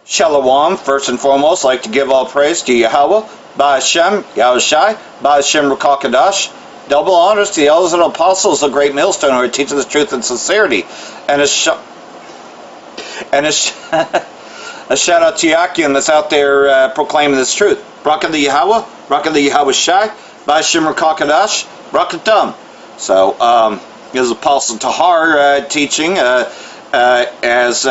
Shalom, first and foremost, I'd like to give all praise to Yahweh, Ba'ashem, Yahushai, Ba'ashem Rakakadash. Double honors to the elders and apostles of Great Millstone who are teaching the truth and sincerity. And a shout out to Yakin that's out there proclaiming this truth. Bracha the Yahweh, Bracha the Yahushai, Ba'ashem Rakakadash, Brakatum. So, this is Apostle Tahar teaching as,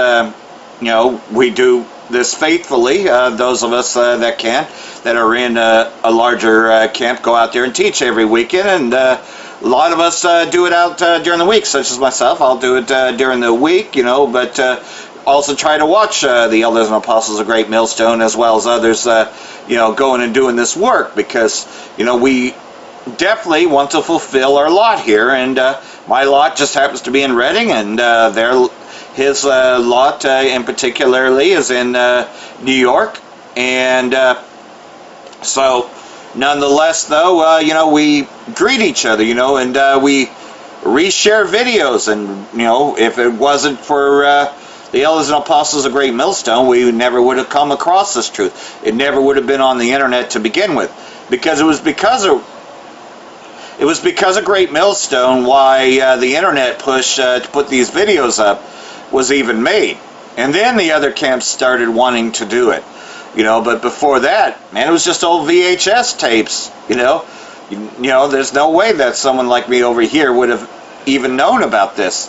we do this faithfully. Those of us that can, that are in a larger camp, go out there and teach every weekend, and a lot of us do it out during the week, such as myself. I'll do it during the week, but also try to watch the Elders and Apostles of Great Millstone, as well as others, going and doing this work, because, we definitely want to fulfill our lot here, and my lot just happens to be in Reading, and his lot in particularly is in New York, and so nonetheless, though, we greet each other, and we reshare videos, and if it wasn't for the Elders and Apostles of Great Millstone, we never would have come across this truth. It never would have been on the internet to begin with, because it was because of Great Millstone why the internet push to put these videos up was even made. And then the other camps started wanting to do it, but before that, man, it was just old VHS tapes, there's no way that someone like me over here would have even known about this,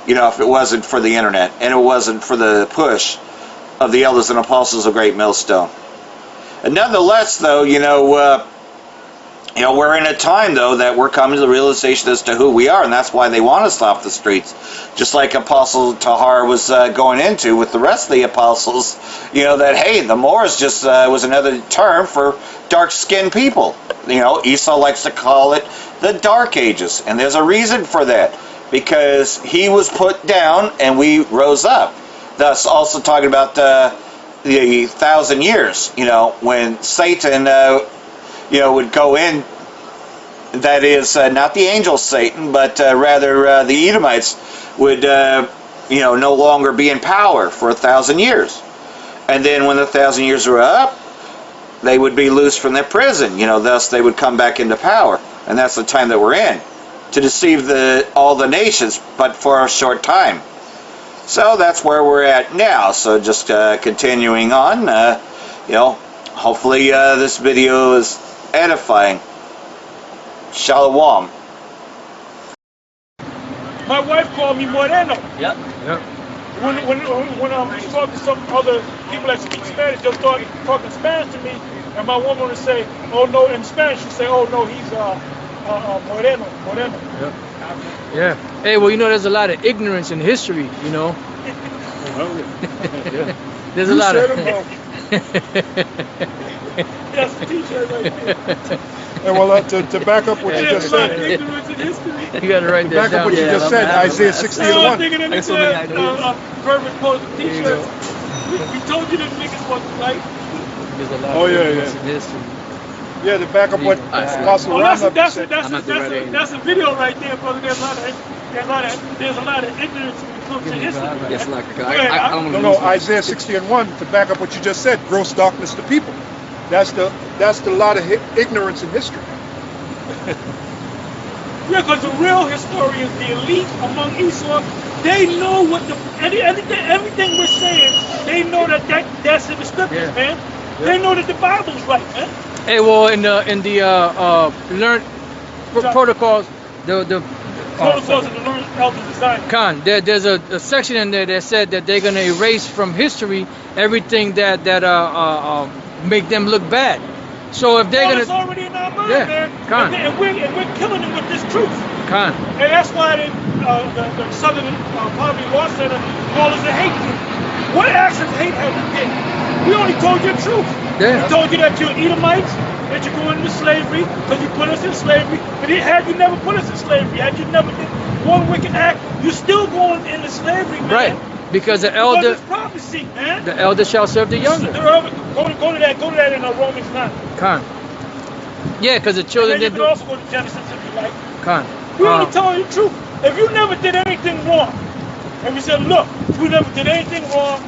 if it wasn't for the internet, and it wasn't for the push of the Elders and Apostles of Great Millstone. And nonetheless, though, we're in a time, though, that we're coming to the realization as to who we are, and that's why they want us off the streets. Just like Apostle Tahar was going into with the rest of the apostles, that, hey, the Moors just was another term for dark-skinned people. Esau likes to call it the Dark Ages, and there's a reason for that, because he was put down and we rose up. Thus, also talking about the 1,000 years, when Satan would go in, that is, not the angel Satan, but rather the Edomites would, no longer be in power for 1,000 years. And then when the 1,000 years were up, they would be loosed from their prison, thus they would come back into power. And that's the time that we're in, to deceive all the nations, but for a short time. So that's where we're at now. So just continuing on, hopefully this video is edifying. Shalom. My wife called me Moreno. Yep. When you talk to some other people that speak Spanish, they'll start talking Spanish to me, and my woman would say, "Oh no," in Spanish she'd say, "Oh no, he's Moreno." Yep. Yeah. Hey, well, there's a lot of ignorance in history, There's a lot of. That's the teacher right there. And well, to back up what you just said, You got to write that back up down. what you just said, Isaiah 60 and 1. Thinking in the Perfect Post t-shirt. We told you that niggas wasn't right. There's a lot Oh, of yeah, ignorance yeah. in history. Yeah, to back up what Apostle Oh, Ramab that's said. a video right there, brother. There's a lot of ignorance when it comes to history. Yes, like I don't No, Isaiah 60 and 1, to back up what you just said, gross darkness to people. That's the lot of ignorance in history. Yeah, because the real historians, the elite among Esau, they know what everything we're saying. They know that's in the scriptures, man. They know that the Bible's right, man. Hey, well, in the learned protocols, the Protocols of the learned elder design. Khan, there's a section in there that said that they're gonna erase from history everything that make them look bad. So if they're It's already in our mind, man. Khan. And we're killing them with this truth. Khan. And that's why the Southern Poverty Law Center called us a hate group. What acts of hate have we did? We only told you the truth. Yeah. We told you that you're Edomites, that you're going into slavery, because you put us in slavery. But had you never put us in slavery, had you never did one wicked act, you're still going into slavery, man. Right. Because the Because elder, it's prophecy, man. the elder shall serve the younger. Go to that in Romans 9. Khan. Yeah, because the children And then did you can also go to Genesis if you like. Khan. We only telling you the truth. If you never did anything wrong, and we said, look, we never did anything wrong,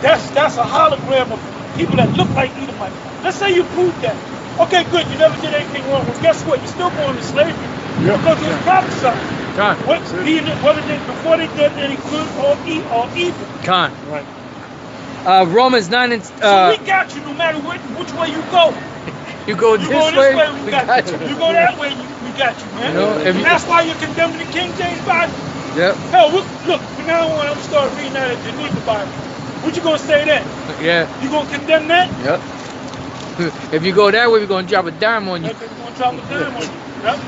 That's a hologram of people that look like Edomites. Let's say you prove that. Okay, good. You never did anything wrong. Well, guess what? You're still going to slavery because it was prophesied. Con. Whether they before they did any good or evil. Con. Right. Romans 9 and So we got you no matter which way you go. you go You this go this way, way, we got you. You go that way, we got you, man. You know, if you- That's why you're condemning the King James Bible. Yep. Hell, look, from now on, I'm starting reading that at the Geneva Bible. What you gonna say then? Yeah. You gonna condemn that? Yep. If you go that way, we're gonna drop a dime on you. That's gonna drop a dime on you. Yep.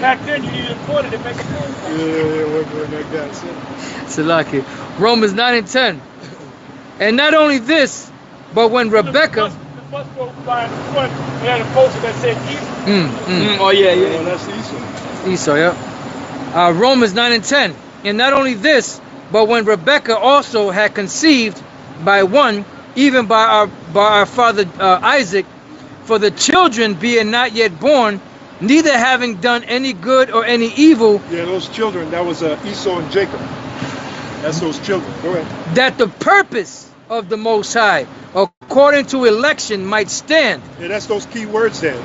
Back then, you needed a quarter to make a phone call. Yeah, whatever that guy said. Salaki. Romans 9 and 10. And not only this, but when Rebecca. The bus broke by in the front, they had a poster that said Jesus. Oh yeah, yeah. Oh, that's Esau. Esau, yeah. Romans 9 and 10. And not only this, but when Rebecca also had conceived by one, even by our father Isaac, for the children being not yet born, neither having done any good or any evil, Yeah, those children, that was Esau and Jacob. That's those children. Go ahead. that the purpose of the Most High, according to election, might stand. Yeah, that's those key words there.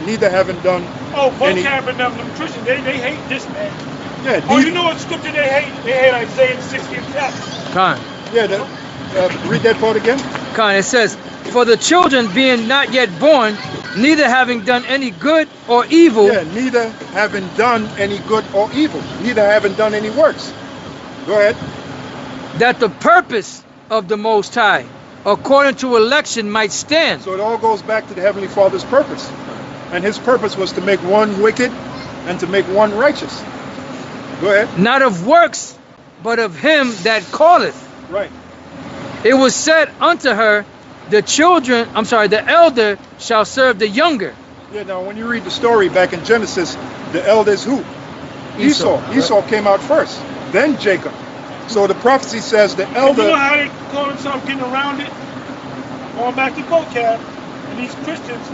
Neither having done. Oh, Any- vocab and them Christians, they hate this man. Yeah, Oh, you know what scripture they hate? They hate Isaiah 60th chapter. Con. Yeah, read that part again. Con, it says, for the children being not yet born, neither having done any good or evil, Yeah, neither having done any good or evil. Neither having done any works. Go ahead. that the purpose of the Most High, according to election, might stand. So it all goes back to the Heavenly Father's purpose. And his purpose was to make one wicked and to make one righteous. Go ahead. Not of works, but of him that calleth. Right. It was said unto her, the elder shall serve the younger. Yeah, now when you read the story back in Genesis, the elder is who? Esau. Esau came out first, then Jacob. So the prophecy says the And you elder. know how they call themselves getting around it? Going back to vocab, and these Christians,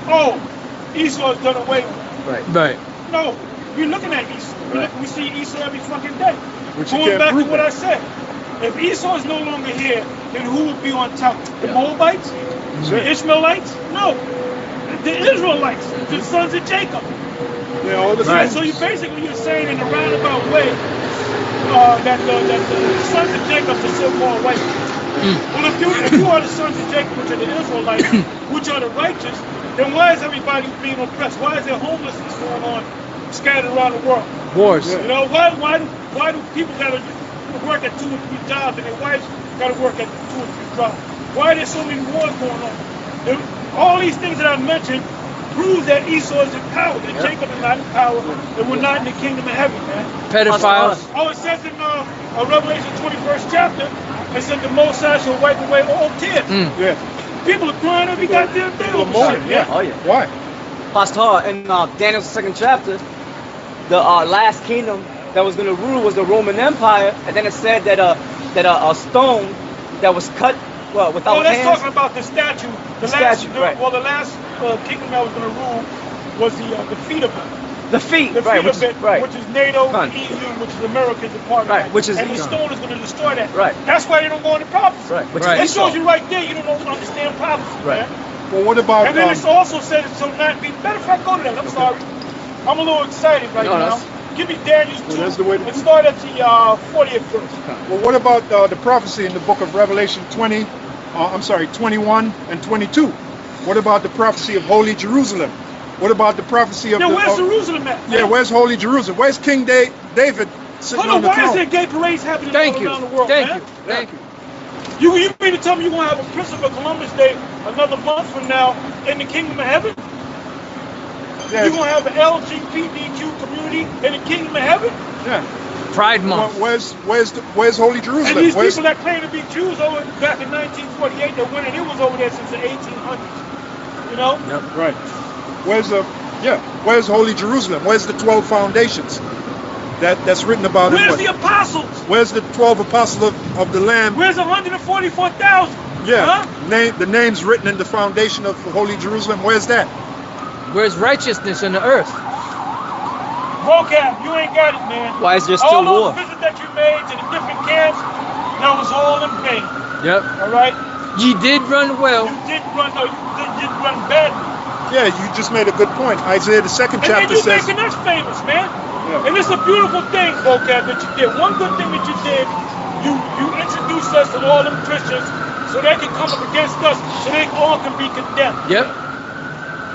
oh, Esau's done away with. Right. No, we're looking at Esau. We see Esau every fucking day. Which you Going can't back to prove what that. I said. If Esau is no longer here, then who would be on top? The Moabites? Sure. The Ishmaelites? No. The Israelites, the sons of Jacob. Yeah, all the Right. sons. So you're saying in a roundabout way that the sons of Jacob are still more white. Well, if you are the sons of Jacob, which are the Israelites, which are the righteous, then why is everybody being oppressed? Why is there homelessness going on scattered around the world? Wars. You know, why do people gotta work at 2 or 3 jobs and their wives gotta work at 2 or 3 jobs? Why are there so many wars going on? All these things that I mentioned prove that Esau is in power, that Jacob is not in power, and we're not in the kingdom of heaven, man. Pedophiles. Oh, it says in Revelation 21st chapter, it said the Most High shall wipe away all tears. Yeah. People are crying every goddamn day People are over mourning, shit, yeah. man. Oh yeah. Why? Pastor, in Daniel's 2nd chapter, the last kingdom that was going to rule was the Roman Empire, and then it said that a stone that was cut without Oh, that's hands. talking about the statue. The last kingdom that was going to rule was the feet of it. The feet, The right? feet Which of is, it, right. which is NATO, Fine. EU, which is America's department. Right, which is- and the stone is going to destroy that. Right. That's why you don't go into prophecy. Right, which Right. That is Esau. shows you right there you don't understand prophecy, Right. man. Well, what about? And then it also says it shall not be. Matter of fact, go to that. I'm sorry. I'm a little excited right No, now. that's- Give me Daniel 2. that's the way to Let's do it. start at the 40th verse. Well, what about the prophecy in the book of Revelation 21 and 22? What about the prophecy of Holy Jerusalem? What about the prophecy of Now, the? where's Jerusalem at? Yeah, where's Holy Jerusalem? Where's King David sitting Hold on, on the why is throne? there gay parades happening Thank all you. around the world, Thank man? you. Thank you. You mean to tell me you're going to have a Christopher Columbus Day another month from now in the kingdom of heaven? Yeah, You're going to have an LGBTQ community in the kingdom of heaven? yeah. Pride Well, Month. where's Holy And Jerusalem? these Where's, people that claim to be Jews over back in 1948, that went and it was over there since the 1800s. You know? right. Where's Holy Jerusalem? Where's the 12 foundations that's written about in Where's what? the apostles? Where's the 12 apostles of the Lamb? Where's 144,000? Yeah, Huh? the names written in the foundation of Holy Jerusalem. Where's that? Where's righteousness in the earth? Vocab, you ain't got it, man. Why is there All still those war? visits that you made to the different camps, That was all in vain. Yep. All right. Ye did run well. You did run. No, you did run badly. Yeah, you just made a good point. Isaiah the second And then chapter you says, making us famous, man. Yeah. And it's a beautiful thing, vocab, that you did. One good thing that you did, you introduced us to all them Christians so they can come up against us, so they all can be condemned. Yep.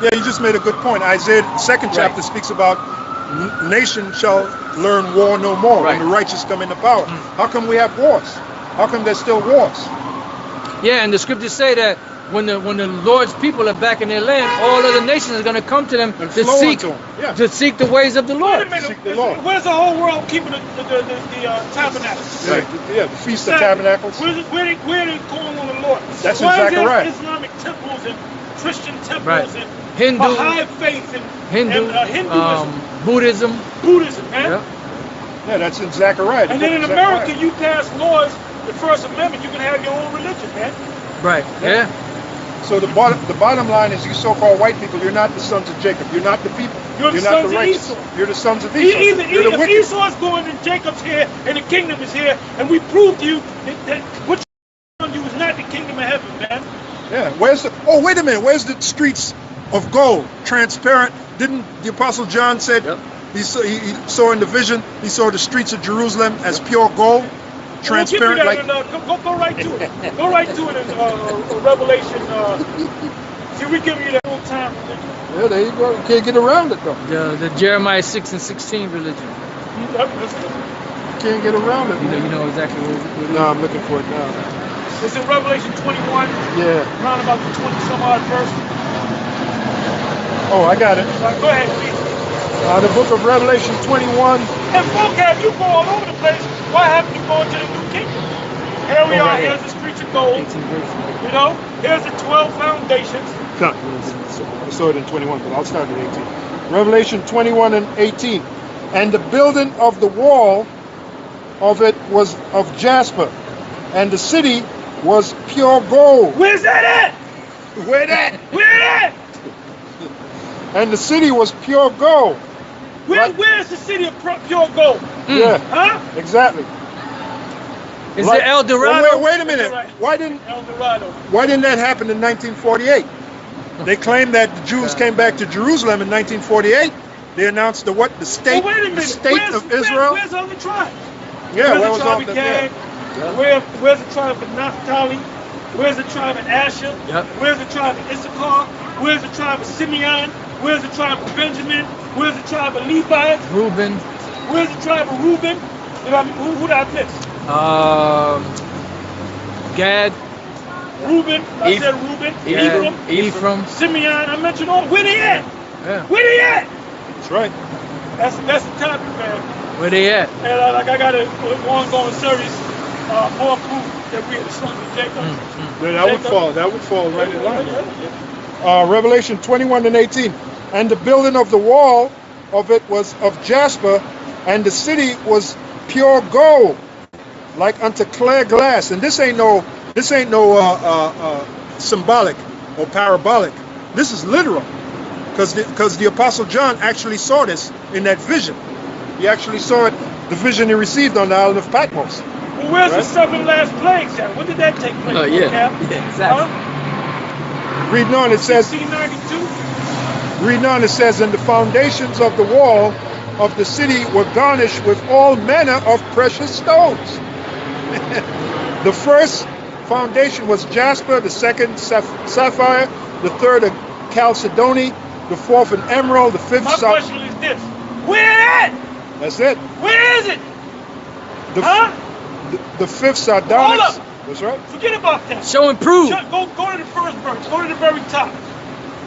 yeah, you just made a good point. Isaiah the second Right. chapter speaks about nation shall learn war no more Right. when the righteous come into power. How come we have wars? How come there's still wars? Yeah, and the scriptures say that when the Lord's people are back in their land, all other nations are going to come to them And to flow seek unto 'em. Yeah. to seek the ways of the Wait Lord. a minute. Seek the Lord. Where's the whole world keeping the tabernacle? Yeah, the Feast of Tabernacles. Where they calling on the Lord? That's in Why is Zechariah. there Islamic temples and Christian temples Right. and Hindu- Baha'i faith and Hinduism, Buddhism. Buddhism, man? Yep. Yeah, that's in Zechariah. the And then book in of America, Zechariah. you pass laws, the First Amendment, you can have your own religion, man. Right. Yeah. So the bottom line is, you so-called white people, you're not the sons of Jacob. You're not the people. You're the not sons the of righteous. Esau. You're the sons of Esau. Either You're the if wicked. Esau's going and Jacob's here and the kingdom is here, and we prove to you that what you is not the kingdom of heaven, man. Yeah. Where's the? Oh, wait a minute. Where's the streets of gold, transparent? Didn't the Apostle John said Yep. he saw in the vision? He saw the streets of Jerusalem as pure gold, transparent We'll like. give you that go right to it. Go right to it in Revelation. See, we give you that whole time. Yeah, there you go. You can't get around it though. The Jeremiah 6 and 16 religion. You can't get around it. You know exactly what it is. No, I'm looking for it now. It's in Revelation 21, Yeah. around about the 20 some odd verse. Oh, I got it. Go ahead, please. The book of Revelation 21. And vocab, you go all over the place. Why haven't you gone to the new kingdom? Here we Oh, are. right here. Here's the streets of gold. 18 verses. You know, here's the 12 foundations. I saw it in 21, but I'll start at 18. Revelation 21 and 18. And the building of the wall of it was of jasper, and the city was pure gold. Where's that at? Where that? Where that? And the city was pure gold. Right. Where's the city of pure gold? Yeah, Huh? exactly. Is Like- it El Dorado? Well, wait a minute. Right. Why didn't El Dorado. that happen in 1948? They claim that the Jews came back to Jerusalem in 1948. They announced the what? The state, Well, wait a minute. the state of Israel. Where's the other tribes? Yeah, where's where the was tribe all of the? Gad? Where's the tribe of Naphtali? Where's the tribe of Asher? Yep. Where's the tribe of Issachar? Where's the tribe of Simeon? Where's the tribe of Benjamin? Where's the tribe of Levi? Reuben. Where's the tribe of Reuben? Who did I miss? Gad. Reuben. I said Reuben. Gad, Ephraim. Ephraim. Simeon. I mentioned all. Where they at? Yeah. Where they at? That's right. That's the topic, man. Where they at? And like I got an ongoing series, more proof that we are the sons of Jacob. That would fall right in line. Revelation 21 and 18. And the building of the wall of it was of jasper, and the city was pure gold, like unto clear glass. And this ain't no symbolic or parabolic. This is literal, because the Apostle John actually saw this in that vision. He actually saw it, the vision he received on the island of Patmos. Well, where's the 7 last plagues at? When did that take place? Oh, yeah. Cap? Yeah, exactly. Reading on, it says, 1692. reading on, it says, and the foundations of the wall of the city were garnished with all manner of precious stones. The first foundation was jasper, the second sapphire, the third a chalcedony, the fourth an emerald, the fifth My question is this: where at? That's it. Where is it? The, Huh? the fifth sardonyx. Hold up. That's right. Forget about that. Show and prove. Go to the first verse. Go to the very top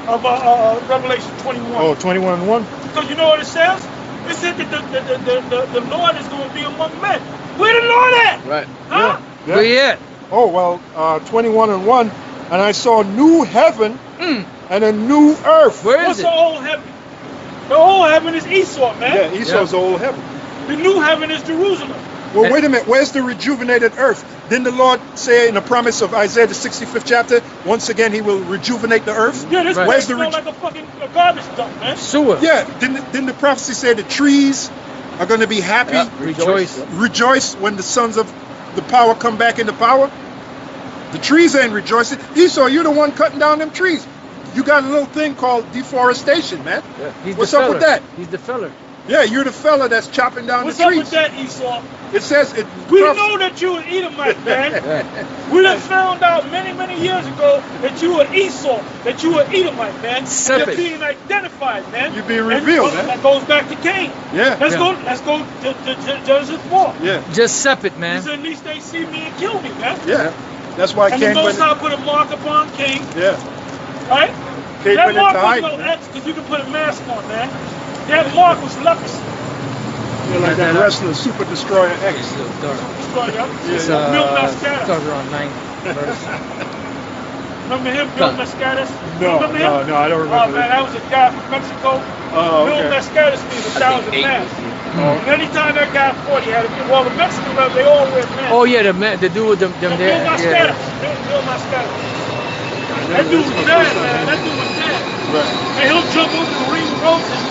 of Revelation 21. Oh, 21 and 1. Because you know what it says? It said that the Lord is going to be among men. Where the Lord at? Right. Huh? Yeah. Where you at? Oh, well, 21 and 1. And I saw new heaven Mm. and a new earth. Where What's is the it? old heaven? The old heaven is Esau, man. Yeah, Esau's the old heaven. The new heaven is Jerusalem. Well, wait a minute. Where's the rejuvenated earth? Didn't the Lord say in the promise of Isaiah, the 65th chapter, once again he will rejuvenate the earth? Yeah, this Right. place Where's the smell like a fucking garbage dump, man. Sewer. Yeah, didn't the prophecy say the trees are going to be happy, Yep. Rejoice. rejoice when the sons of the power come back into power. The trees ain't rejoicing. Esau, you're the one cutting down them trees. You got a little thing called deforestation, man. He's What's the up feller. with that? He's the feller. Yeah, you're the fella that's chopping down What's the up trees. with that, Esau? It says it. We know that you an Edomite, man. We done found out many, many years ago that you were Esau, that you were Edomite, man. Separate. You're being identified, man. You're being revealed, And man. that goes back to Cain. Yeah. Let's Yeah. go to Genesis 4. Yeah, Just sep it, He man. said, at least they see me and kill me, man. yeah. That's why And the Cain Most went. High put a mark upon Cain, Yeah, right? Cain That went mark into was hiding. no man. X because you can put a mask on, man. That mark was leprosy. You're like that wrestler, Super Destroyer X. It's a little dark. It's It's Bill Mascaras. starts around 9 verse. Remember him, Bill Mascaras? No, Remember him? no, I don't Oh remember man, that. that was a guy from Mexico. Oh, Bill okay. Mascaras means 1,000 masks. Oh. And anytime that guy fought, he had a well, the Mexicans, they all wear masks. Oh yeah, the dude with them Bill there. Mascaras. Yeah. Bill Mascaras. That dude was dead, man. That dude was dead. Right. And he'll jump over the ring ropes and,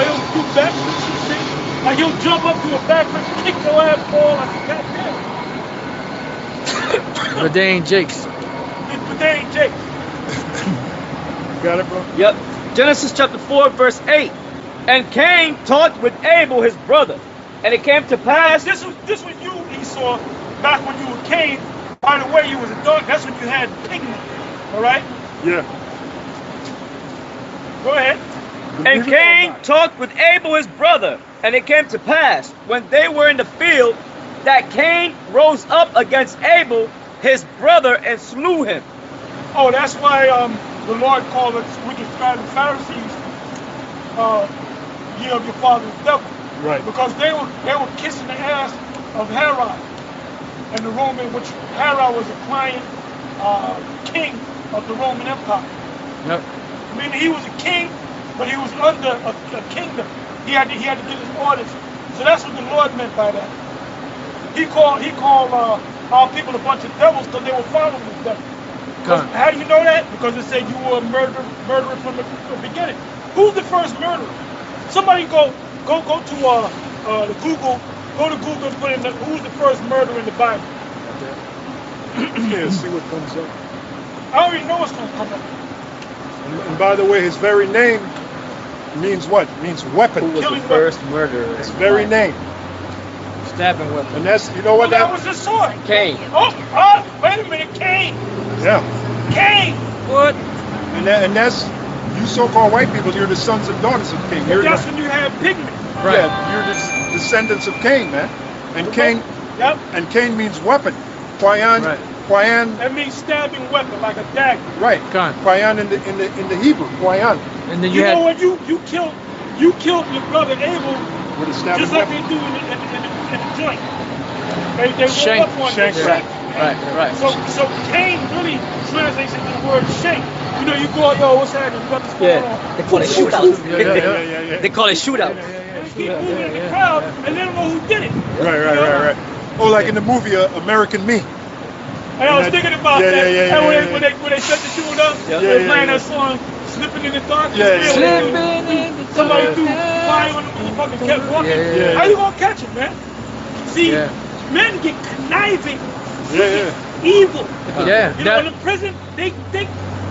he'll do backflips and shit. Like he'll jump up to a backflip, kick your ass, fall like a goddamn. But they ain't Jake's. But they ain't Jake. Got it, bro? Yep. Genesis chapter 4, verse 8. And Cain talked with Abel, his brother. And it came to pass. This was you, Esau, back when you were Cain. By the way, you was a dog. That's when you had pigment. All right? Yeah. Go ahead. And Cain talked with Abel, his brother. And it came to pass, when they were in the field, that Cain rose up against Abel, his brother, and slew him. Oh, that's why the Lord called us wicked Pharisees, ye of your father's devil. Right. Because they were kissing the ass of Herod, and the Roman, which Herod was a client king of the Roman Empire. Yep. I mean, he was a king, but he was under a kingdom. He had to get his orders. So that's what the Lord meant by that. He called our people a bunch of devils because they were following the devil. How do you know that? Because it said you were a murderer from the beginning. Who's the first murderer? Somebody go to the Google. Go to Google and put in who's the first murderer in the Bible. Yeah, see what comes up. I already know what's going to come up. And by the way, his very name means what? It means weapon. Who was Killing the first murderer? His very name. Stabbing weapon. And that's, you know what That was the sword. Cain. Oh, wait a minute, Cain. Yeah. Cain. What? And that's, you so-called white people, you're the sons and daughters of Cain. You're That's the, when you had pigment. Right. yeah, you're the descendants of Cain, man. And Cain, Yep. and Cain means weapon. Quayan, Right. Quayan, That means stabbing weapon, like a dagger. right. Con. Quayan in the Hebrew, Quayan, And then You you know had when you killed your brother Abel with a stabbing just like weapon. they do in the joint. They Shank. roll up on Shank, you. right. right. So Cain really translates into the word shank. You know, you go, yo, what's happening? What's going Yeah. on? They call it shootout. Yeah. They call it shootout. And they keep moving in the crowd, and they don't know who did it. Right. Oh, like in the movie American Me. And I was thinking about Yeah, that. yeah, and yeah, when they set the shooting up, Yeah. they were Yeah, playing yeah. that song, Slipping in the Darkness. Yeah, yeah, Slipping in the Somebody threw darkness. fire on the motherfucker and kept walking. Yeah. How you gonna catch him, man? See, Yeah. men get conniving, Yeah. evil. Yeah. You know, in That, the prison,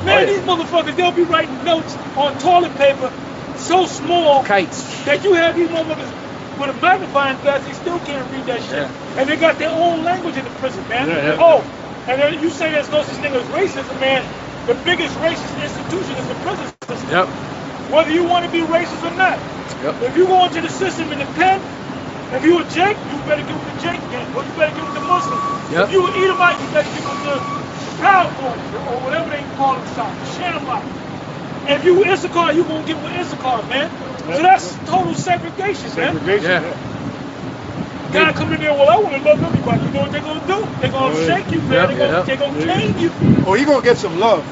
man, these motherfuckers, they'll be writing notes on toilet paper so small kites. that you have these motherfuckers with a magnifying glass, they still can't read that shit. Yeah. And they got their own language in the prison, man. Yeah. Oh, and then you say there's no such thing as racism, man. The biggest racist institution is the prison system. Yep. Whether you want to be racist or not. Yep. If you go into the system in the pen, if you a Jake, you better give them the Jake game, or you better give them the Muslim. Yep. If you an Edomite, you better give them the Proud Boys, or whatever they call themselves, the Shamrock. And if you Issachar, you gonna give them Issachar, man. So that's total segregation, man. Segregation. Yeah. Guy come in there, well, I want to love everybody. You know what they're gonna do? They're gonna Oh, shake you, Yep, man. yep. They're gonna cane you. Oh, he gonna get some love.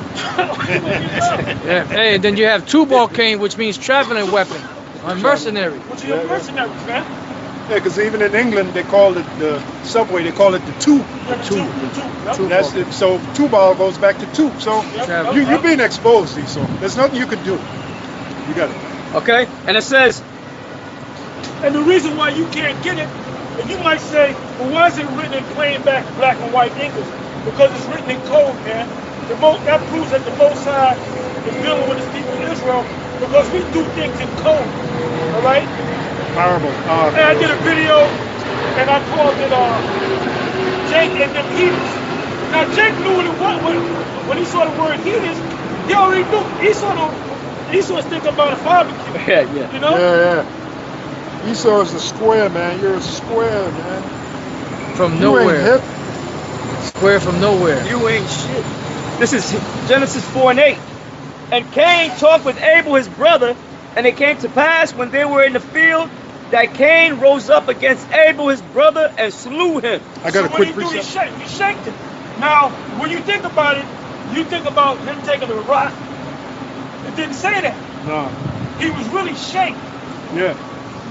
Yeah. Hey, and then you have Tubal Cain, which means traveling weapon. A mercenary. Which are your mercenaries, man. Yeah, because even in England they call it the subway. They call it the tube. The two. Yep. Two. That's it. So two-ball goes back to tube. So Yep. you're being exposed, Esau. There's nothing you can do. You got it. Okay? And it says, And the reason why you can't get it And you might say, well, why is it written in plain black and white English? Because it's written in code, man. That proves that the Most High is dealing with his people of Israel because we do things in code. All right? Horrible. And I did a video and I called it Jake and them heathens. Now Jake knew what it was when he saw the word heathens. He already knew. Esau's thinking about a barbecue. Yeah. You know? Yeah. Esau is a square, man. You're a square, man. From You ain't nowhere. hip. Square from nowhere. You ain't shit. This is Genesis 4:8. And Cain talked with Abel his brother, and it came to pass when they were in the field that Cain rose up against Abel his brother and slew him. I got a So quick what he precept. do, he shanked him. Now, when you think about it, you think about him taking a rock. It didn't say that. No. He was really shanked. Yeah.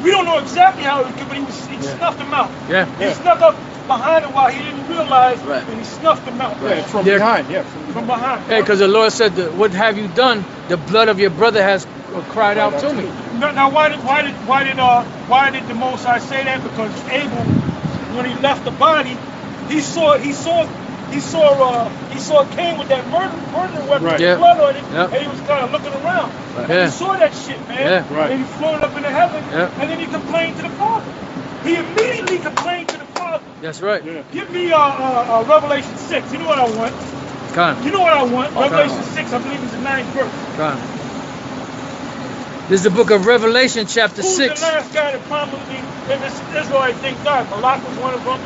We don't know exactly how it did, but he snuffed him out. Yeah. He snuck up behind him while he didn't realize, Right. and he snuffed him out. Yeah, from Yeah. behind. Yeah. From behind. Hey, because the Lord said, "What have you done? The blood of your brother has cried out to me." Now, why did the Most High say that? Because Abel, when he left the body, he saw Cain with that murder weapon Right. with Yeah. blood on it, Yeah. and he was kind of looking around. And Yeah. he saw that shit, man. Yeah. Right. And he floated up into heaven, Yeah. and then he complained to the Father. He immediately complained to the Father. That's right. Yeah. Give me Revelation 6. You know what I want? Come, You know what I want? Okay. Revelation 6, I believe it's the 9th verse. come. This is the book of Revelation, chapter Who's 6. the last guy that prominently in this Israelite thing died? Malak was one of them.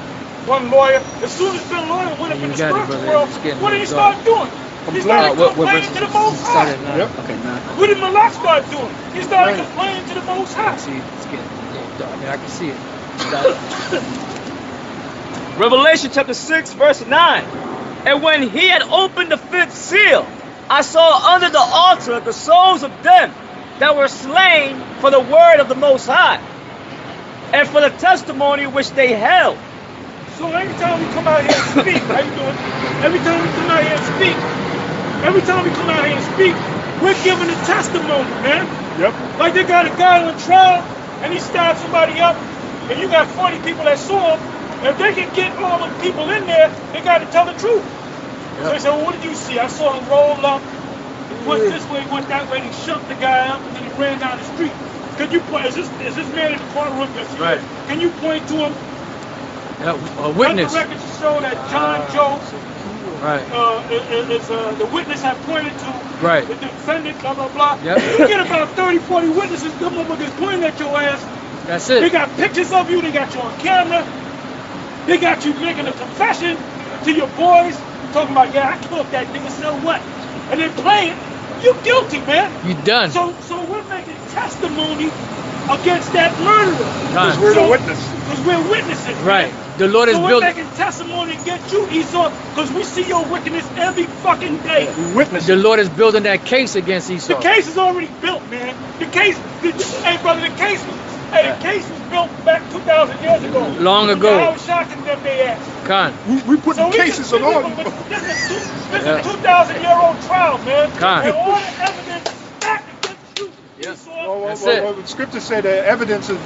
One lawyer. As soon as Ben Lawyer went up You in the got it, spiritual brother. world, It's getting what did he dark. start doing? He started complaining to the Most High. Yep. Okay, now. What did Malak start doing? He started Right. complaining to the Most High. See, it's getting dark. I mean, I can see it. Revelation chapter 6, verse 9. And when he had opened the fifth seal, I saw under the altar the souls of them that were slain for the word of the Most High, and for the testimony which they held. So every time we come out here and speak, how you doing? Every time we come out here and speak, we're giving a testimony, man. Yep. Like they got a guy on trial and he stabbed somebody up, and you got 40 people that saw him. If they can get all the people in there, they got to tell the truth. So they said, well, what did you see? I saw him roll up, went this way, went that way, and he shoved the guy up, and then he ran down the street. Could you point? Is this man in the courtroom? Yes, he Right. is. Can you point to him? Yeah, a witness. Let the records show that John Joe Right. the witness had pointed to Right. the defendant, blah, blah, blah. Yep. You get about 30, 40 witnesses, them motherfuckers pointing at your ass. That's They it. got pictures of you, they got you on camera. They got you making a confession to your boys, talking about, yeah, I killed that nigga, so what? And then playing, you guilty, man. You done. So we're making testimony against that murderer. Because Done. we're the witness. Because we're witnesses. man. Right. The Lord is So we're building. making testimony against you, Esau, because we see your wickedness every fucking day. We witness The it. Lord is building that case against The Esau. case is already built, man. Hey brother, the case was built back 2,000 years ago. Long ago. I was shocking them they ass. Khan. We put So the cases on all. This is Yeah. a 2,000-year-old trial, man. Con. And all the evidence is stacked against you. Yeah. Esau. That's it. The scriptures say the evidence is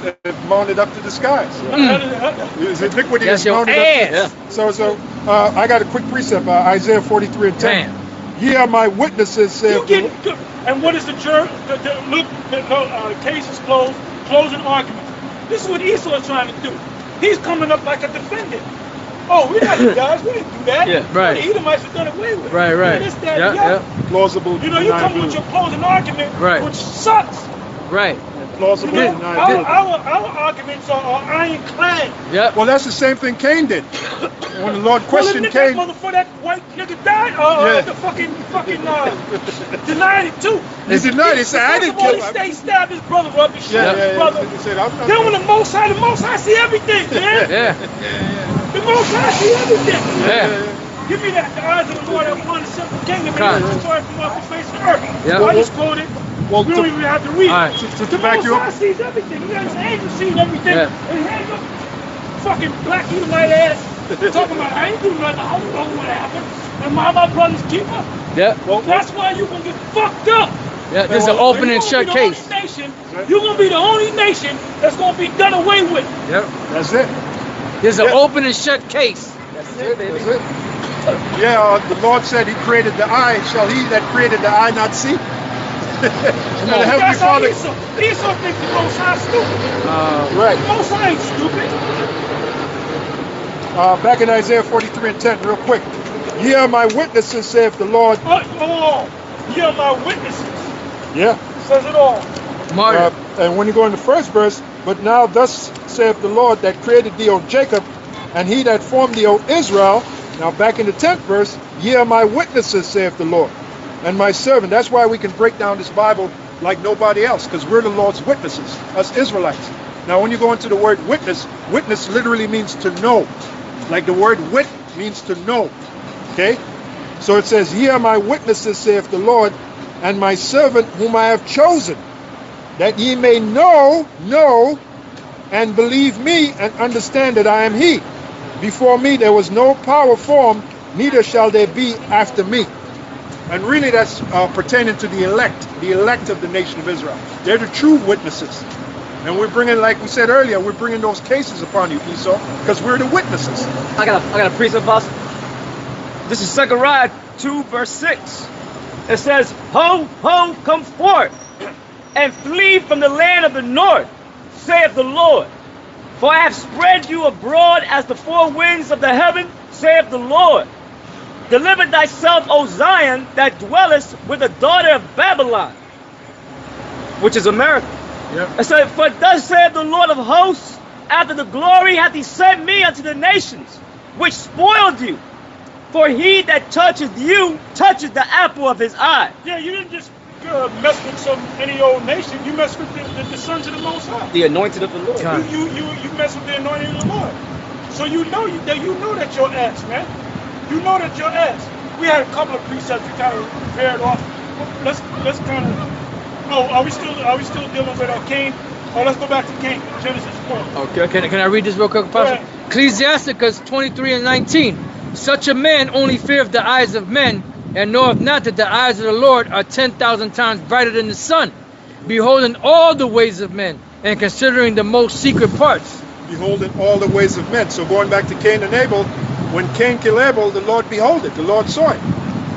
mounted up to the skies. His iniquity That's is your mounted ass. up. So I got a quick precept, Isaiah 43 and 10. Damn. Ye are my witnesses, You saith the get, Lord. and what is the jury? The case is closed. Closing argument. This is what Esau is trying to do. He's coming up like a defendant. Oh, we're not the guys. We didn't do that. Yeah, right. The Edomites have done away with it. Right, right. And this, that, Yeah, and the other. yeah. Plausible You know, you come deniability. with your closing argument, Right. which sucks. Right. Plausible You know, deniability. our arguments are ironclad. Yep. Well, that's the same thing Cain did. When the Lord questioned That Cain, motherfucker, that white nigga died. Yeah. The fucking denied it too. he denied it. He said, I didn't First of all, kill he him. stabbed his brother up and shit his brother. He said, I'm not Then when the Most High see everything, man. Yeah. The Most High see everything. Yeah. Give me that. The eyes of the Lord have upon the simple kingdom. Con. And destroyed from off the face of the earth. Yeah. I just quoted. Well, We don't even have to read All it. right. to The back Most you High up. sees everything. He got his angels seeing everything. Yeah. And he hangs up fucking black Edomite ass talking about I ain't doing nothing. I don't know what happened. Am I my brother's keeper? Yep. That's why you gonna get fucked up. Yeah. This is an Well, open and shut case. You're gonna be the only nation that's gonna be done away with. Yep. That's it. There's an Yeah. open and shut case. That's That's it, it, baby. that's it. Yeah, the Lord said he created the eye. Shall he that created the eye not see? And the Heavenly That's how Father. Esau. Esau thinks the Most High stupid. Right. The Most High ain't stupid. Back in Isaiah 43 and 10, real quick. Ye are my witnesses, saith the Lord. Oh, ye are my witnesses. Yeah. Says it all. Martyr. And when you go in the first verse, but now thus saith the Lord that created thee, O Jacob, and he that formed thee, O Israel. Now back in the 10th verse, ye are my witnesses, saith the Lord, and my servant. That's why we can break down this Bible like nobody else, because we're the Lord's witnesses, us Israelites. Now when you go into the word witness, witness literally means to know. Like the word wit means to know. Okay? So it says, ye are my witnesses, saith the Lord, and my servant whom I have chosen, that ye may know, and believe me, and understand that I am he. Before me there was no power formed, neither shall there be after me. And really that's pertaining to the elect of the nation of Israel. They're the true witnesses. And we're bringing, like we said earlier, we're bringing those cases upon you, Esau, because we're the witnesses. I got a precept, boss. This is Zechariah 2, verse 6. It says, Ho, ho, come forth, and flee from the land of the north, saith the Lord. For I have spread you abroad as the four winds of the heaven, saith the Lord. Deliver thyself, O Zion, that dwellest with the daughter of Babylon, which is America. Yep. It said, for thus saith the Lord of hosts, after the glory hath he sent me unto the nations, which spoiled you. For he that toucheth you, toucheth the apple of his eye. Yeah, you didn't just mess with any old nation. You mess with the sons of the Most High. The anointed of the Lord. God. You mess with the anointing of the Lord. So you know that your ass, man. You know that your ass. We had a couple of precepts we kind of paired off. Let's kind of. Oh, are we still dealing with Cain? Oh, let's go back to Cain. Genesis 12. Okay, can I read this real quick, Apostle? Go ahead. Ecclesiasticus 23 and 19. Such a man only feareth the eyes of men, and knoweth not that the eyes of the Lord are 10,000 times brighter than the sun, beholding all the ways of men, and considering the most secret parts. Beholding all the ways of men. So going back to Cain and Abel, when Cain killed Abel, the Lord beholded, the Lord saw it.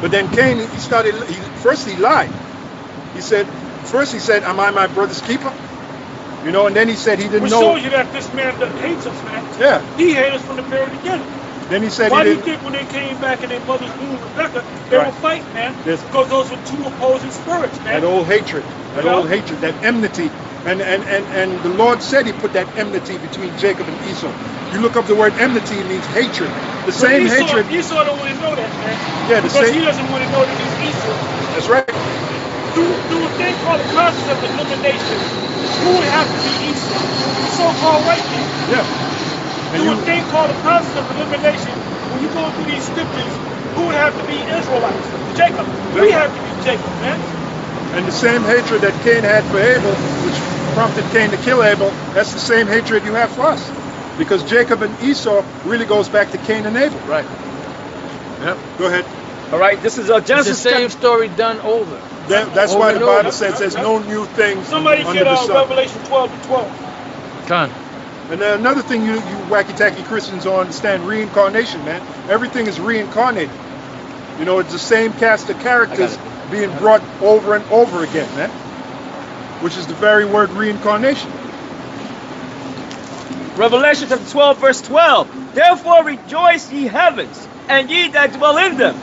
But then Cain, first he lied. He said, am I my brother's keeper? You know, and then he said he didn't Which know. shows you that this man hates us, man. Yeah. He hated us from the very beginning. Then he said Why do he you didn't. think when they came back in their mother's womb, Rebecca, they Right. were fighting, man? Yes. Because those were two opposing spirits, man. That old hatred, Yeah. that enmity. And the Lord said he put that enmity between Jacob and Esau. You look up the word enmity, it means hatred. The But same Esau, hatred. Esau don't want to know that, man. Yeah, the Because same. he doesn't want to know that he's Esau. That's right. Through a thing called the process of elimination, who would have to be Esau? The so-called white man. Yeah. And Through a you, thing called the process of elimination, when you go through these scriptures, who would have to be Israelites? Jacob. We have to be Jacob, man. and the same hatred that Cain had for Abel, which prompted Cain to kill Abel, that's the same hatred you have for us. Because Jacob and Esau really goes back to Cain and Abel. Right. Yep. Go ahead. All right, this is It's the Genesis same chapter. story done over. That's why the Over and Bible over. says there's no new things Somebody under get the sun. Revelation 12:12. Con. And then another thing you wacky-tacky Christians don't understand, reincarnation, man. Everything is reincarnated. You know, it's the same cast of characters being brought over and over again, man. Which is the very word reincarnation. Revelation chapter 12, verse 12. Therefore rejoice, ye heavens, and ye that dwell in them.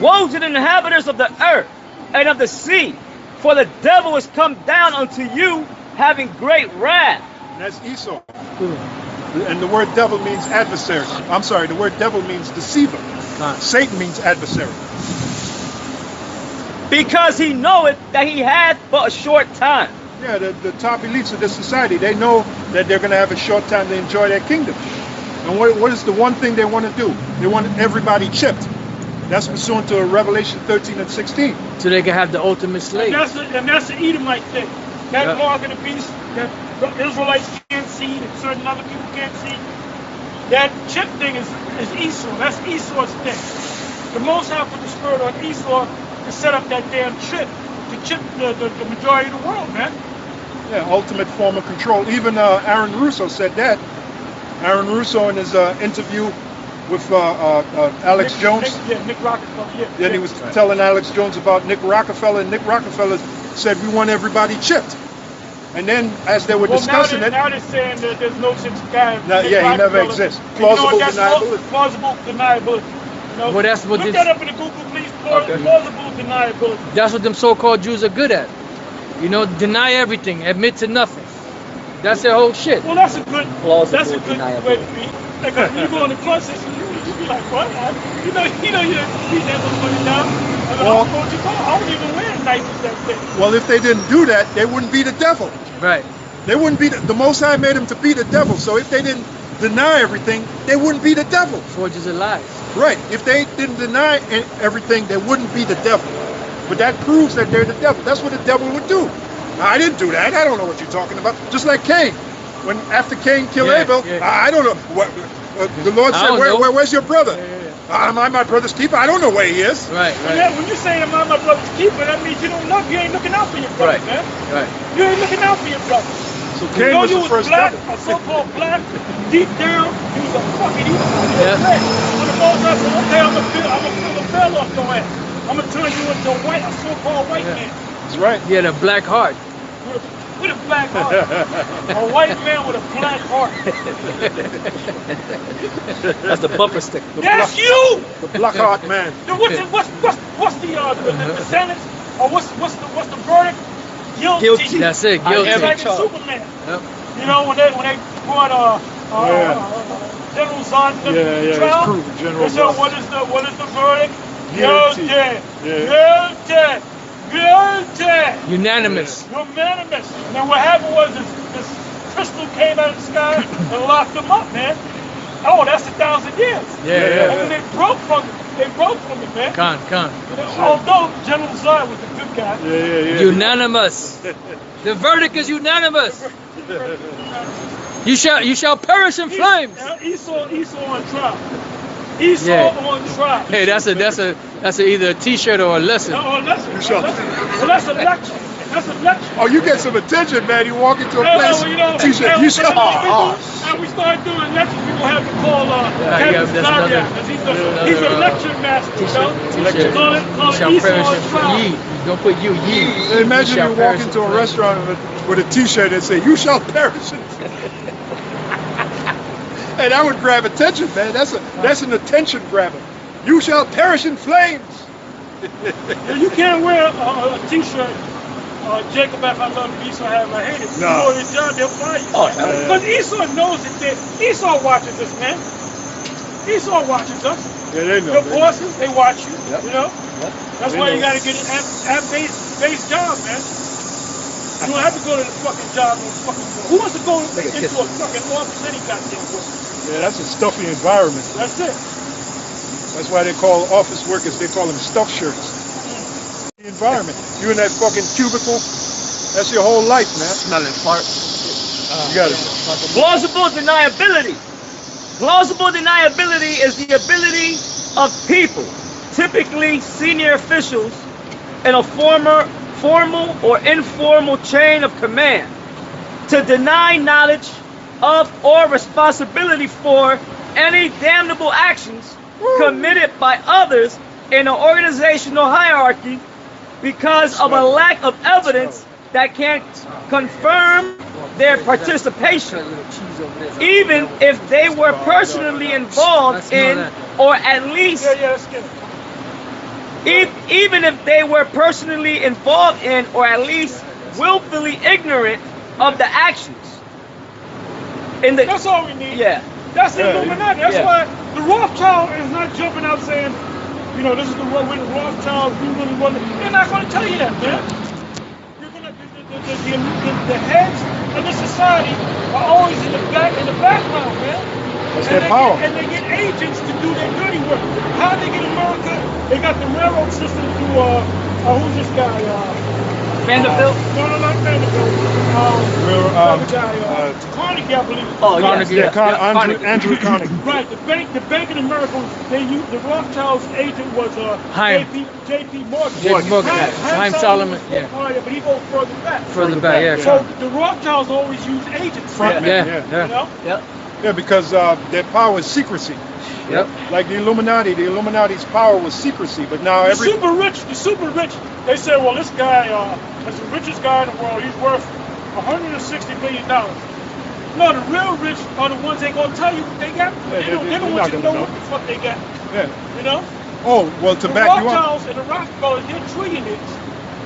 Woe to the inhabitants of the earth and of the sea, for the devil is come down unto you, having great wrath. And that's Esau. And the word devil means adversary. I'm sorry, the word devil means deceiver. Satan means adversary. Because he knoweth that he hath but a short time. Yeah, the top elites of this society, they know that they're going to have a short time to enjoy their kingdom. And what is the one thing they want to do? They want everybody chipped. That's pursuant to Revelation 13 and 16. So they can have the ultimate slave. And that's the Edomite thing. That Yeah. mark of the beast that the Israelites can't see, that certain other people can't see. That chip thing is Esau. That's Esau's thing. The Most High put the spirit on Esau to set up that damn chip, to chip the majority of the world, man. Yeah, ultimate form of control. Even Aaron Russo said that. Aaron Russo in his interview with Alex Jones. Nick Rockefeller. Yeah. Then he was telling Alex Jones about Nick Rockefeller, and Nick Rockefeller said we want everybody chipped. And then as they were discussing now they're saying that there's no such guy. No, Nick yeah, he never Rockefeller. exists. And you know Plausible what, that's deniability. Plausible deniability. You know? Well, that's what Look this- that up in the Google, please. Plausible deniability. That's what them so-called Jews are good at. You know, deny everything, admit to nothing. That's their whole shit. Well, that's a good Plausible way to be. Like when you go on the front section, you be like, what? You know, you beat that motherfucker down. I Well- wouldn't even wear nice as that thing. well, if they didn't do that, they wouldn't be the devil. Right. They wouldn't be the Most High made them to be the devil. So if they didn't deny everything, they wouldn't be the devil. Forges of lies. Right. If they didn't deny everything, they wouldn't be the devil. But that proves that they're the devil. That's what the devil would do. I didn't do that. I don't know what you're talking about. Just like Cain. When after Cain killed Yeah, Abel, yeah. I don't know. What, the Lord I said, don't know. where's your brother? Yeah. Am I my brother's keeper? I don't know where he is. Right, When you say I'm not my brother's keeper, that means you don't love. You ain't looking out for your brother, Right. man. right. You ain't looking out for your brother. So You Cain know was you the was first black, devil. a so-called black, deep down, you was a fucking evil. Yeah. When the Most High said, okay, I'm gonna fill a veil off your ass. I'm gonna turn you into a so-called white Yeah. man. That's right. He had a black heart. With a black heart. A white man with a black heart. That's the bumper sticker. That's you! The black heart man. Then what's the sentence? Or what's the verdict? Guilty. That's it, It's guilty. like in Superman. Yep. You know, when they brought General Zod to the trial, it's true. General they said, Zod. what is the verdict? Guilty. Guilty. Unanimous. Unanimous. And then what happened was this crystal came out of the sky and locked them up, man. Oh, that's 1,000 years. Yeah. And they broke from it, man. Con. You know, although General Zod was a good guy. Yeah. Unanimous. The verdict is unanimous. You shall perish in flames. Esau on trial. Esau Yeah. on trial. Hey, that's either a T-shirt or a lesson. Oh, that's You shall- well, that's a lecture. That's a lecture. Oh, you get some attention, man. You walk into a place, You know, T-shirt. and You shall. and we start doing lectures, people have to call Captain that's Zaria, another- 'cause he's a lecture master, you know? T-shirt. Call it You shall Esau perish on in trial. ye. Don't put you ye. Imagine shall you walk perish into in a flames. restaurant with a T-shirt that say, "You shall perish." Hey, that would grab attention, man. That's an attention grabber. You shall perish in flames. You can't wear a T-shirt. Jacob, if I love you, Esau have I hate it. No. You go to the job, they'll fire you. Oh, Because Esau knows that Esau watches us, man. Esau watches us. Yeah, they know. Your They know. bosses, they watch you. Yep. You know. Yep. That's They why you know. gotta get an app-based job, man. You don't have to go to the fucking job on fucking floor. Who wants to go into a fucking office any goddamn work? Yeah, that's a stuffy environment. That's it. That's why they call office workers, they call them stuff shirts. The environment. You in that fucking cubicle, that's your whole life, man. Smelling fart. You got it. Plausible deniability. Plausible deniability is the ability of people, typically senior officials, in a formal or informal chain of command, to deny knowledge of or responsibility for any damnable actions committed by others in an organizational hierarchy because of a lack of evidence that can confirm their participation, even if they were personally involved in, or at least, Yeah, let's get it. even if they were personally involved in, or at least willfully ignorant of the actions. In the That's all we need. yeah, That's the Illuminati. That's yeah. why the Rothschild is not jumping out saying, you know, this is we're the Rothschilds, we really want it. They're not going to tell you that, man. You're gonna, the heads of the society are always in the background, man. That's their power. And they get agents to do their dirty work. How they get America? They got the railroad system through, who's this guy? Vanderbilt. No, not Vanderbilt. The guy, Carnegie, I believe. Oh, Carnegie. yes. Andrew Carnegie. Right, the Bank of America, they used, the Rothschild's agent was Chaim. J.P. Morgan. J.P. Morgan, Chaim Solomon, yeah. But he goes further back. Further back, yeah. So the Rothschilds always use agents. Yeah. You know? Yep. Yeah, because their power is secrecy. Yep. Like the Illuminati's power was secrecy, but now The every super rich, they say, well, this guy is the richest guy in the world. He's worth $160 billion. No, the real rich are the ones that gonna tell you what they got. Yeah, They don't they're want not you to gonna know know. what the fuck they got. yeah. You know? Oh, well, to The back you up. Rothschilds and the Rockefellers, they're trillionaires.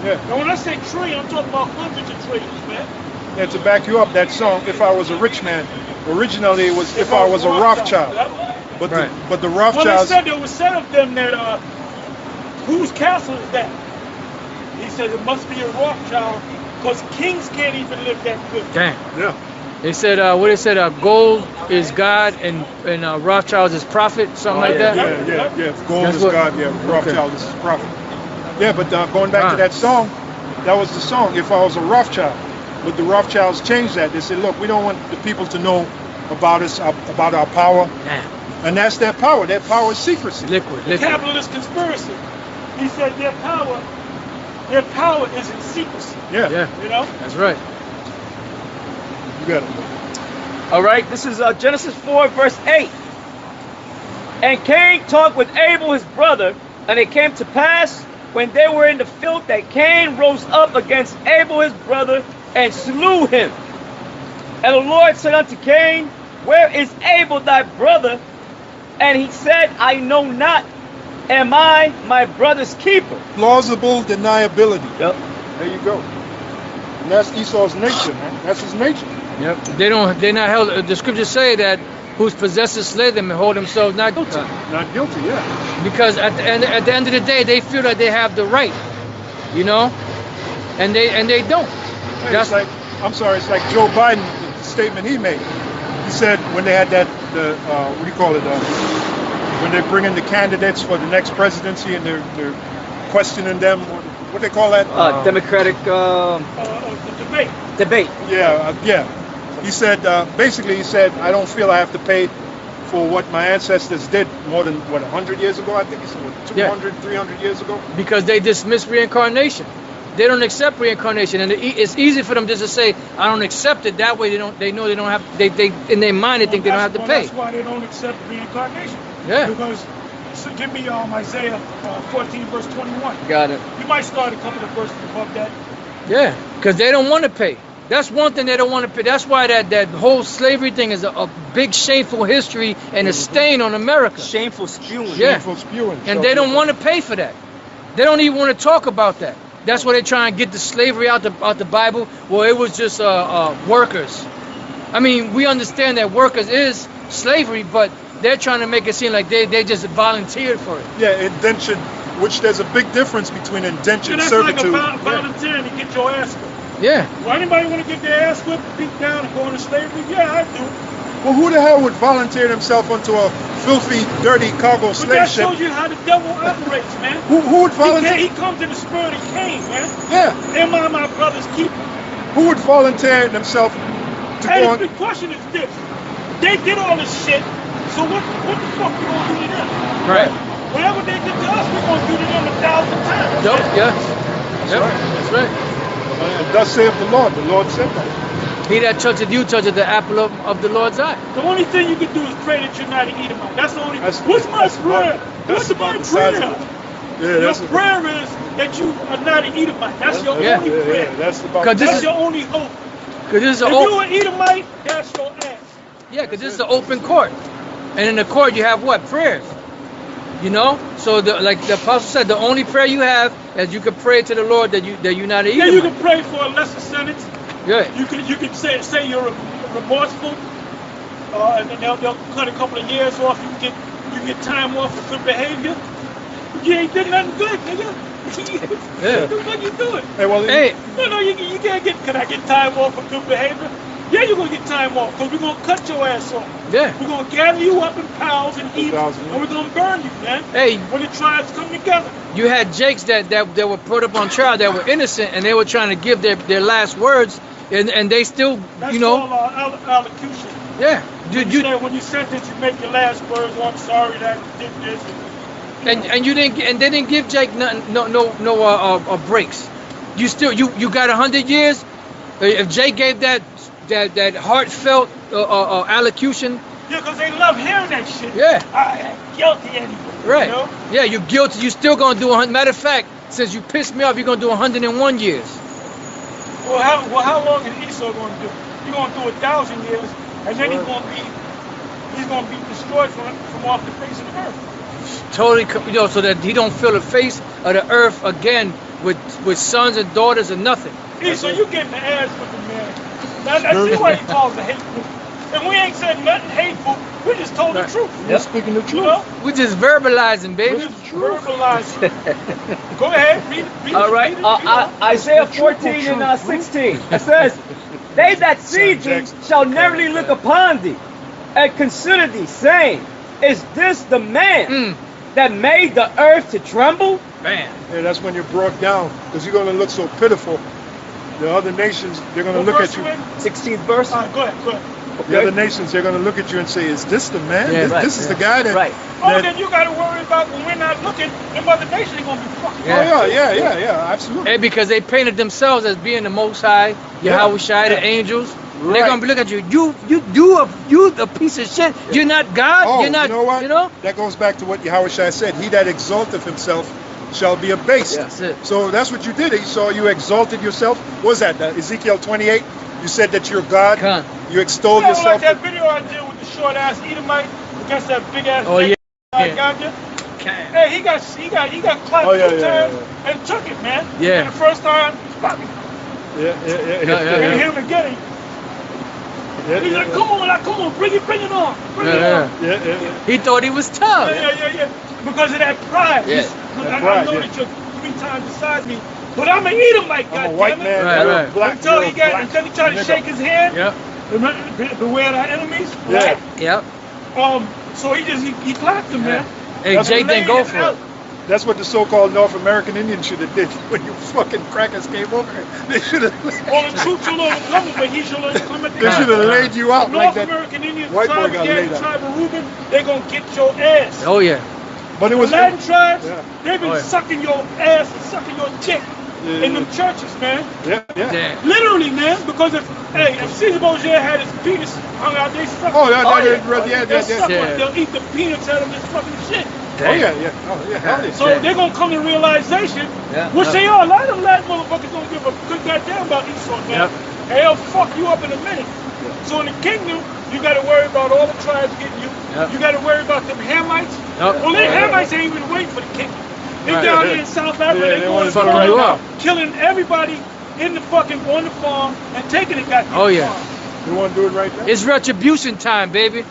Yeah. And when I say trillion, I'm talking about hundreds of trillions, man. Yeah, to back you up, that song, If I Was a Rich Man, originally it was If I Was a Rothschild. But Right. the Well, they Rothschilds, said there was said of them that, whose castle is that? He said it must be a Rothschild, because kings can't even live that good. Damn. yeah, They said, what they said, gold is God and Rothschilds is prophet, something like that. yeah. Gold That's is what- God, yeah. Rothschild is prophet. Yeah, but going back Ah. to that song, that was the song, If I Was a Rothschild. But the Rothschilds changed that. They said, look, we don't want the people to know about us, about our power. Damn. And that's their power. Their power is secrecy. Liquid. Capitalist conspiracy. He said their power is in secrecy. Yeah, Yeah, You know? that's right. you got it. All right, this is Genesis 4, verse 8. And Cain talked with Abel his brother, and it came to pass when they were in the field that Cain rose up against Abel his brother and slew him. And the Lord said unto Cain, where is Abel thy brother? And he said, I know not. Am I my brother's keeper? Plausible deniability. Yep. There you go. And that's Esau's nature, man. That's his nature. Yep. They're not held. The scriptures say that whose possessors slay them and hold themselves not guilty. Not guilty, yeah. Because at the end of the day, they feel that they have the right, you know, and they don't. Hey, That's it's like, I'm sorry, it's like Joe Biden, the statement he made. He said when they had that, what do you call it, when they bring in the candidates for the next presidency and they're questioning them, what they call that? Democratic The debate. debate. Yeah. He said, basically he said, I don't feel I have to pay for what my ancestors did more than, 100 years ago? I think he said, 200, 300 years ago? because they dismiss reincarnation. They don't accept reincarnation, and it's easy for them just to say, "I don't accept it." That way, they know they don't have. They in their mind they think they don't have to pay. That's why they don't accept reincarnation. Yeah. Because, so give me Isaiah 14, verse 21. Got it. You might start a couple of verses above that. Yeah, because they don't want to pay. That's one thing they don't want to pay. That's why that whole slavery thing is a big shameful history and a stain on America. Shameful spewing. Yeah. Shameful spewing. And they don't want to pay for that. They don't even want to talk about that. That's why they try and get the slavery out the Bible. Well, it was just workers. I mean, we understand that workers is slavery, but they're trying to make it seem like they just volunteered for it. Yeah, indentured, which there's a big difference between indentured That's servitude. like a volunteering to get your ass whipped. Yeah. Well, anybody want to get their ass whipped, beat down, and go into slavery? Yeah, I do. Well, who the hell would volunteer themselves onto a filthy, dirty cargo But slave that ship? shows you how the devil operates, man. Who would volunteer? He comes in the spirit of Cain, man. Yeah, Am I my brother's keeper? who would volunteer themselves to Hey, go the on? big question is this. They did all this shit, so what the fuck we gonna do to them? Right. Whatever they did to us, we're gonna do to them 1,000 times. Yep. Yeah. Yep. right. That's right. And thus saith the Lord. The Lord said that. He that toucheth you toucheth the apple of the Lord's eye. The only thing you can do is pray that you're not an Edomite. That's the only. That's- What's my that's prayer? about- What's that's my about the size prayer? of it. Yeah, Your that's prayer is that you are not an Edomite. That's your Yeah. only prayer. That's about. 'Cause this That's is- your only hope. Because this is If an you're an Edomite, that's your ass. yeah, because this is an open court, and in the court you have what prayers, you know. So like the apostle said, the only prayer you have is you can pray to the Lord that you're not an Then you Edomite. can pray for a lesser sentence. Yeah. You can say you're remorseful, and then they'll cut a couple of years off. You can get time off for good behavior. You ain't did nothing good, nigga. Yeah. What you doing? Hey, well, Hey, No, you can't get. Can I get time off for good behavior? Yeah, you're gonna get time off because we're gonna cut your ass off. yeah. We're gonna gather you up in piles and heaps, Piles, and we're gonna burn you, man. Hey, When the tribes come together. you had Jakes that were put up on trial that were innocent, and they were trying to give their last words, and they still, That's you know, all allocution. yeah. When you sentence, you make your last words. Oh, I'm sorry that you did this. And you didn't, and they didn't give Jake nothing, no breaks. You still you got 100 years. If Jake gave that that heartfelt allocution. Yeah, because they love hearing that shit. Yeah. I guilty anyway. Right. You know? Yeah, you're guilty. You still gonna do 100. Matter of fact, since you pissed me off, you're gonna do 101 years. Well, how long is Esau going to do? He's going to do 1,000 years, and then he's going to be destroyed from off the face of the earth. Totally, so that he don't feel the face of the earth again with sons and daughters and nothing. Esau, you getting the ass whipping, man. Now, see why he calls it hateful. And we ain't said nothing hateful. We just told the truth. We're speaking the You truth. know? We just verbalizing, baby. We just verbalizing. Go ahead, read All right, read it. Isaiah 14 and 16. It says, "They that see thee shall neverly look upon thee, and consider thee, saying, Is this the man that made the earth to tremble?" Bam. Yeah, that's when you're brought down, because you're going to look so pitiful. The other nations, they're going to look at you. 16th verse. All right, go ahead. The other nations, they're going to look at you and say, "Is this the man? Yeah, this is the guy that?" Right. Oh, then you got to worry about when we're not looking, them other nations are going to be fucking. Yeah. Yeah, absolutely. Hey, because they painted themselves as being the Most High, Yahweh Shai, the angels. Right. They're gonna be looking at you. You a piece of shit. You're not God. Oh, You're not. you know what? You know. That goes back to what Yahweh Shai said. He that exalteth himself shall be abased. That's it. So that's what you did, Esau. You exalted yourself. What was that? Ezekiel 28? You said that you're God. Con. You extolled You know, like yourself. that video I did with the short ass Edomite against that big ass. Oh, yeah. Ganja. Hey, he got clapped Oh, yeah, 2 yeah, times and took it, man. Yeah. And the first time, fuck it. And hit him again. He's like, come on, bring it on. Bring it on. He thought he was tough. Yeah. Because of that pride. Yeah. I pride, know yeah. that you're 3 times beside me, but I'm an Edomite, I'm a goddammit. white man. Right, you're a right. black. Until you're he a black until he tried to nigga. shake his hand. Yep. Beware thy enemies. Yeah. Right? Yep. So he clapped him, man. Hey, That's Jake, Laid then go him for out. it. That's what the so-called North American Indians should have did when you fucking crackers came over. They should have. Well, the truth shall overcome it, but he shall overcome it. They should have laid you out like North that. American Indians, white boy tribe got of Gad, laid out. tribe of Reuben, they gonna get your ass. Oh yeah. But it The was. Latin tribes, Yeah. they've been Oh, yeah. sucking your ass and sucking your dick Yeah. in them churches, man. Yeah. Damn. Literally, man. Because if Caesar Borgia had his penis hung out, they suck. Oh, yeah, They'll yeah. suck yeah. on it. They'll eat the peanuts out of this fucking shit. Oh yeah. Oh yeah. Hell yeah. So they're gonna come to realization, which they are. A lot of them Latin motherfuckers don't give a good goddamn about Esau, man. Yep. And they'll fuck you up in a minute. So in the kingdom, you gotta worry about all the tribes getting you. Yep. You gotta worry about them Hamites. Yep. Well, them Hamites ain't even waiting for the kingdom. They Right. down here in South Africa, Yeah, they they going wanna to fuck farm, you up. killing everybody in the fucking on the farm and taking the goddamn Oh, yeah. farm. You want to do it right now? It's retribution time, baby.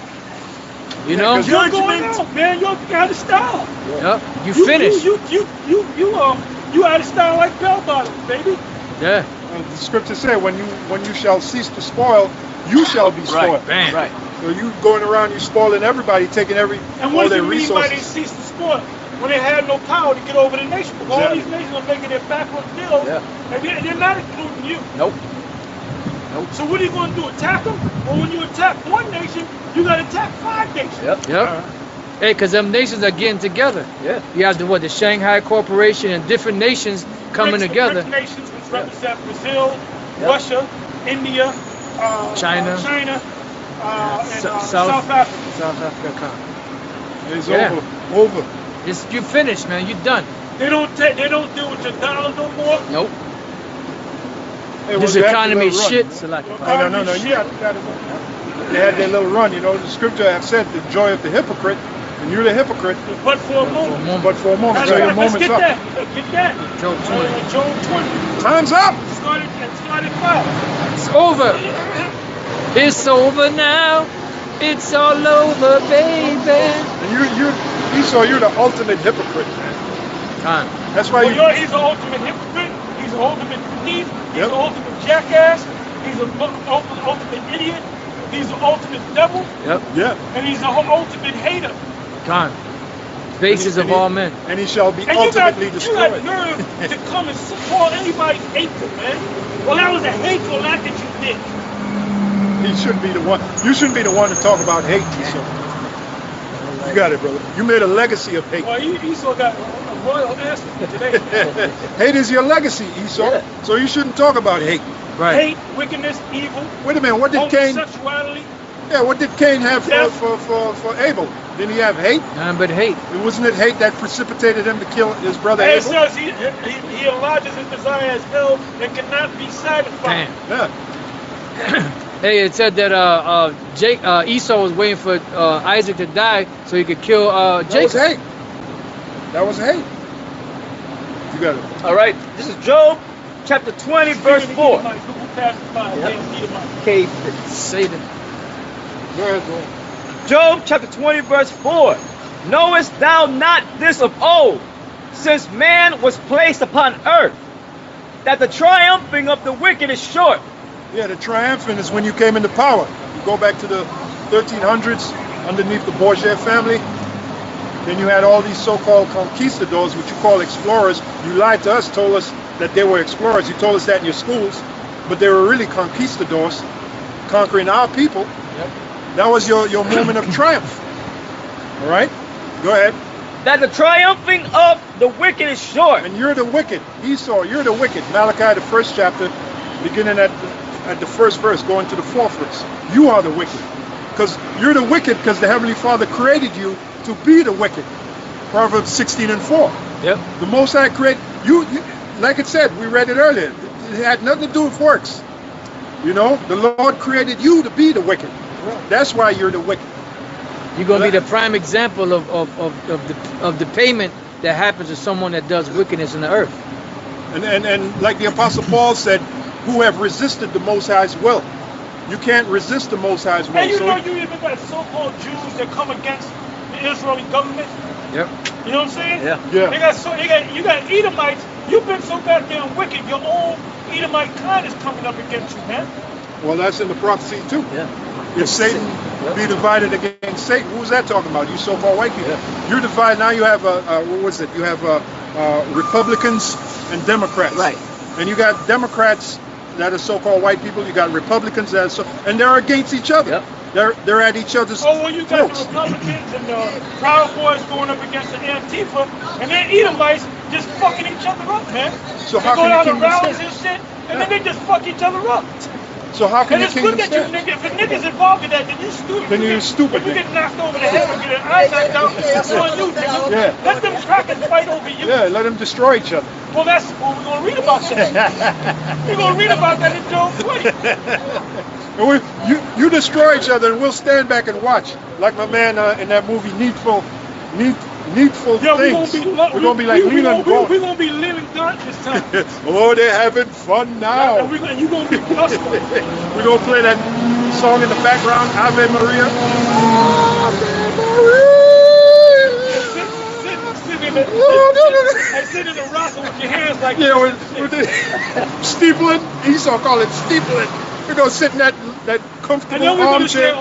You Yeah, know. 'cause You're going Judgment. out, man. You're out of style. Yep. You finished. You out of style like bell bottoms, baby. Yeah. The scripture said, when you shall cease to spoil, you shall be spoiled. Bam. Right. So you going around, you spoiling everybody, taking And all what do their you mean by they resources. ceased to spoil? When they had no power to get over the nation. Because all Exactly. these nations are making their backward deals, Yeah. and they're not including you. Nope. So what are you going to do, attack them? Or when you attack one nation, you got to attack 5 nations. Yep. Yep. Hey, cause them nations are getting together. Yeah. You have the Shanghai Corporation and different nations coming BRICS, together. BRIC nations, which represent Brazil, Yep. Russia, India, China. and South- South Africa. South Africa. It's Yeah. over. You finished, man. You done. They don't deal with your dollar no more. Nope. Hey, This well, they had economy their little shit. run. Select. No. You got it. They had their little run. You know, the scripture have said, the joy of the hypocrite, and you're the hypocrite, But for a moment. but for a moment. That's So your right. Let's moment's get up. that. Let's get that. Job 20. Job 20. Time's up. Started 5. It's over. It's over now. It's all over, baby. And you Esau, you're the ultimate hypocrite, man. Time. That's why you. He's the ultimate hypocrite. He's the ultimate thief. He's Yep. the ultimate jackass. He's the ultimate idiot. He's the ultimate devil. Yep. Yeah. And he's the ultimate hater. Time. Basis of all men. And he shall be And you got ultimately nerve destroyed. to come and support anybody's hateful, man. Well, that was a hateful act that you did. He shouldn't be the one. You shouldn't be the one to talk about hate, Esau. You got it, brother. You made a legacy of hate. Well, Esau got a royal answer today. Hate is your legacy, Esau. Yeah. So you shouldn't talk about hate. Right. hate, wickedness, evil, Wait a minute, what did Cain? homosexuality. Yeah, what did Cain have Death. for Abel? Didn't he have hate? None but hate. Wasn't it hate that precipitated him to kill his brother It Abel? says he enlarges his desire as hell and cannot be satisfied. Damn. Yeah. Hey, it said that Esau was waiting for Isaac to die so he could kill That was Jacob. hate. That was hate. You got it. All right, this is Job chapter 20, verse 4. Who passed by Yep. against Edomite. Okay, Satan. Go ahead, Joel. Job chapter 20, verse 4. Knowest thou not this of old, since man was placed upon earth, that the triumphing of the wicked is short? Yeah, the triumphant is when you came into power. You go back to the 1300s underneath the Borgia family. Then you had all these so-called conquistadors, which you call explorers. You lied to us, told us that they were explorers. You told us that in your schools, but they were really conquistadors, conquering our people. Yep. That was your moment of triumph. All right? Go ahead. That the triumphing of the wicked is short. And you're the wicked. Esau, you're the wicked. Malachi, the first chapter, beginning at the first verse, going to the fourth verse. You are the wicked. Because you're the wicked because the Heavenly Father created you to be the wicked. Proverbs 16 and 4. Yep. The Most High created you, like it said, we read it earlier. It had nothing to do with works. You know, the Lord created you to be the wicked. That's why you're the wicked. You're gonna be the prime example of the payment that happens to someone that does wickedness in the earth. And like the Apostle Paul said, who have resisted the Most High's will. You can't resist the Most High's will. And you So know you even got so-called Jews that come against the Israeli government. Yep. You know what I'm saying? Yeah. yeah. You got Edomites. You've been so goddamn wicked. Your own Edomite kind is coming up against you, man. Well, that's in the prophecy too. Yeah. If Satan be divided against Satan, who's that talking about? You so-called white people. Yeah. You're divided. Now you have what was it? You have Republicans and Democrats. Right. And you got Democrats that are so-called white people. You got Republicans that are and they're against each other. Yep. They're at each other's Oh, well, you got throats. the Republicans and the Proud Boys going up against the Antifa, and then Edomites just fucking each other up, man. So They how go can out your to kingdom rallies stand? and shit, and then they just fuck each other up. So how can And your just kingdom look at you, stand? nigga. If a nigga's involved in that, then you stupid. Then you're stupid, If you then. get knocked over the head or get an eye knocked out, that's on you, nigga. Yeah. Let them crackers fight over you. Yeah, let them destroy each other. Well, that's what we're gonna read about that. We're gonna read about that in Job 20. And you destroy each other, and we'll stand back and watch, like my man in that movie Needful Yeah, Things. We're gonna be like Leland we're Gordon. gonna be living dark this time. Oh, they're having fun now. And you gonna be hustling. We're gonna play that song in the background, Ave Maria. Sit in the rocker with your hands like Yeah, with the steepling. Esau call it steepling. We're gonna sit in that and comfortable then we're gonna say, armchair.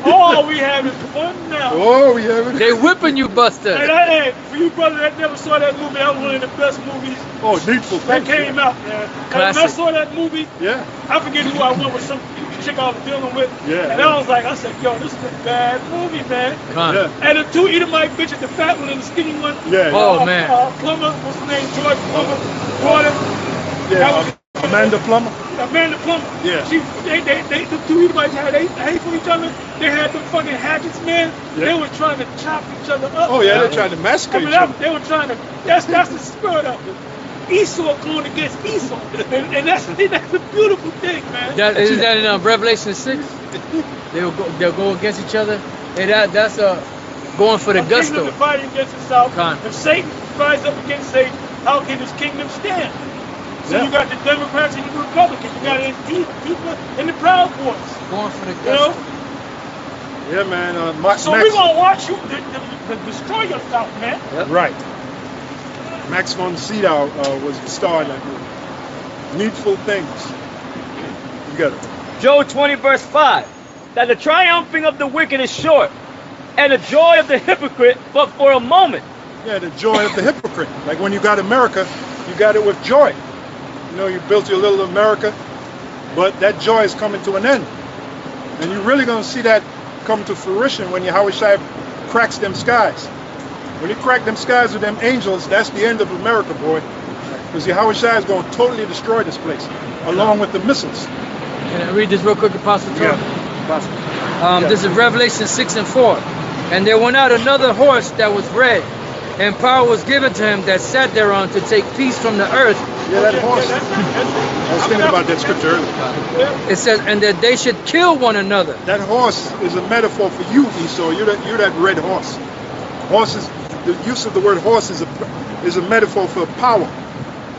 all we have is fun now. Oh, we having. They whipping you, Buster. Hey, for you brother that never saw that movie, that was one of the best movies Oh, Needful that Things. came out, man. And when I Classic. saw that movie, Yeah. I forget who I went with, some chick I was dealing with. Yeah. And I was like, I said, yo, this is a bad movie, man. Come on. Yeah. And the two Edomite bitches, the fat one and the skinny one. Yeah. Oh, man. Plumber, what's his name? George Plumber. Daughter. Yeah. Amanda Plummer. Amanda Plummer. Yeah. The two Edomites had hate for each other. They had the fucking hatchets, man. Yeah. They were trying to chop each other up. Oh yeah, man. they're trying to massacre each other. They were trying to. That's the spirit of it. Esau going against Esau, and that's a beautiful thing, man. Isn't that in Revelation 6? They'll go against each other. Hey, that's going for the A kingdom gusto. divided against itself. Con. If Satan rise up against Satan, how can his kingdom stand? So Yeah. you got the Democrats and the Republicans. You got Antifa and the Proud Boys. Going for the You know. gusto. Yeah, man. Max. So we're gonna watch you destroy yourself, man. Right. Max von Sydow was the star in that movie. Needful Things. You got it. Job 20, verse 5. That the triumphing of the wicked is short, and the joy of the hypocrite but for a moment. Yeah, the joy of the hypocrite. Like when you got America, you got it with joy. You know, you built your little America, but that joy is coming to an end. And you're really going to see that come to fruition when Yahweh Shai cracks them skies. When he cracked them skies with them angels, that's the end of America, boy. Because Yahushua is going to totally destroy this place, along with the missiles. Can I read this real quick, Apostle Tony? This is Revelation 6 and 4. And there went out another horse that was red, and power was given to him that sat thereon to take peace from the earth. Yeah, that horse. I was thinking about that scripture earlier. It says, and that they should kill one another. That horse is a metaphor for you, Esau. You're that red horse. Horses. The use of the word horse is a metaphor for power.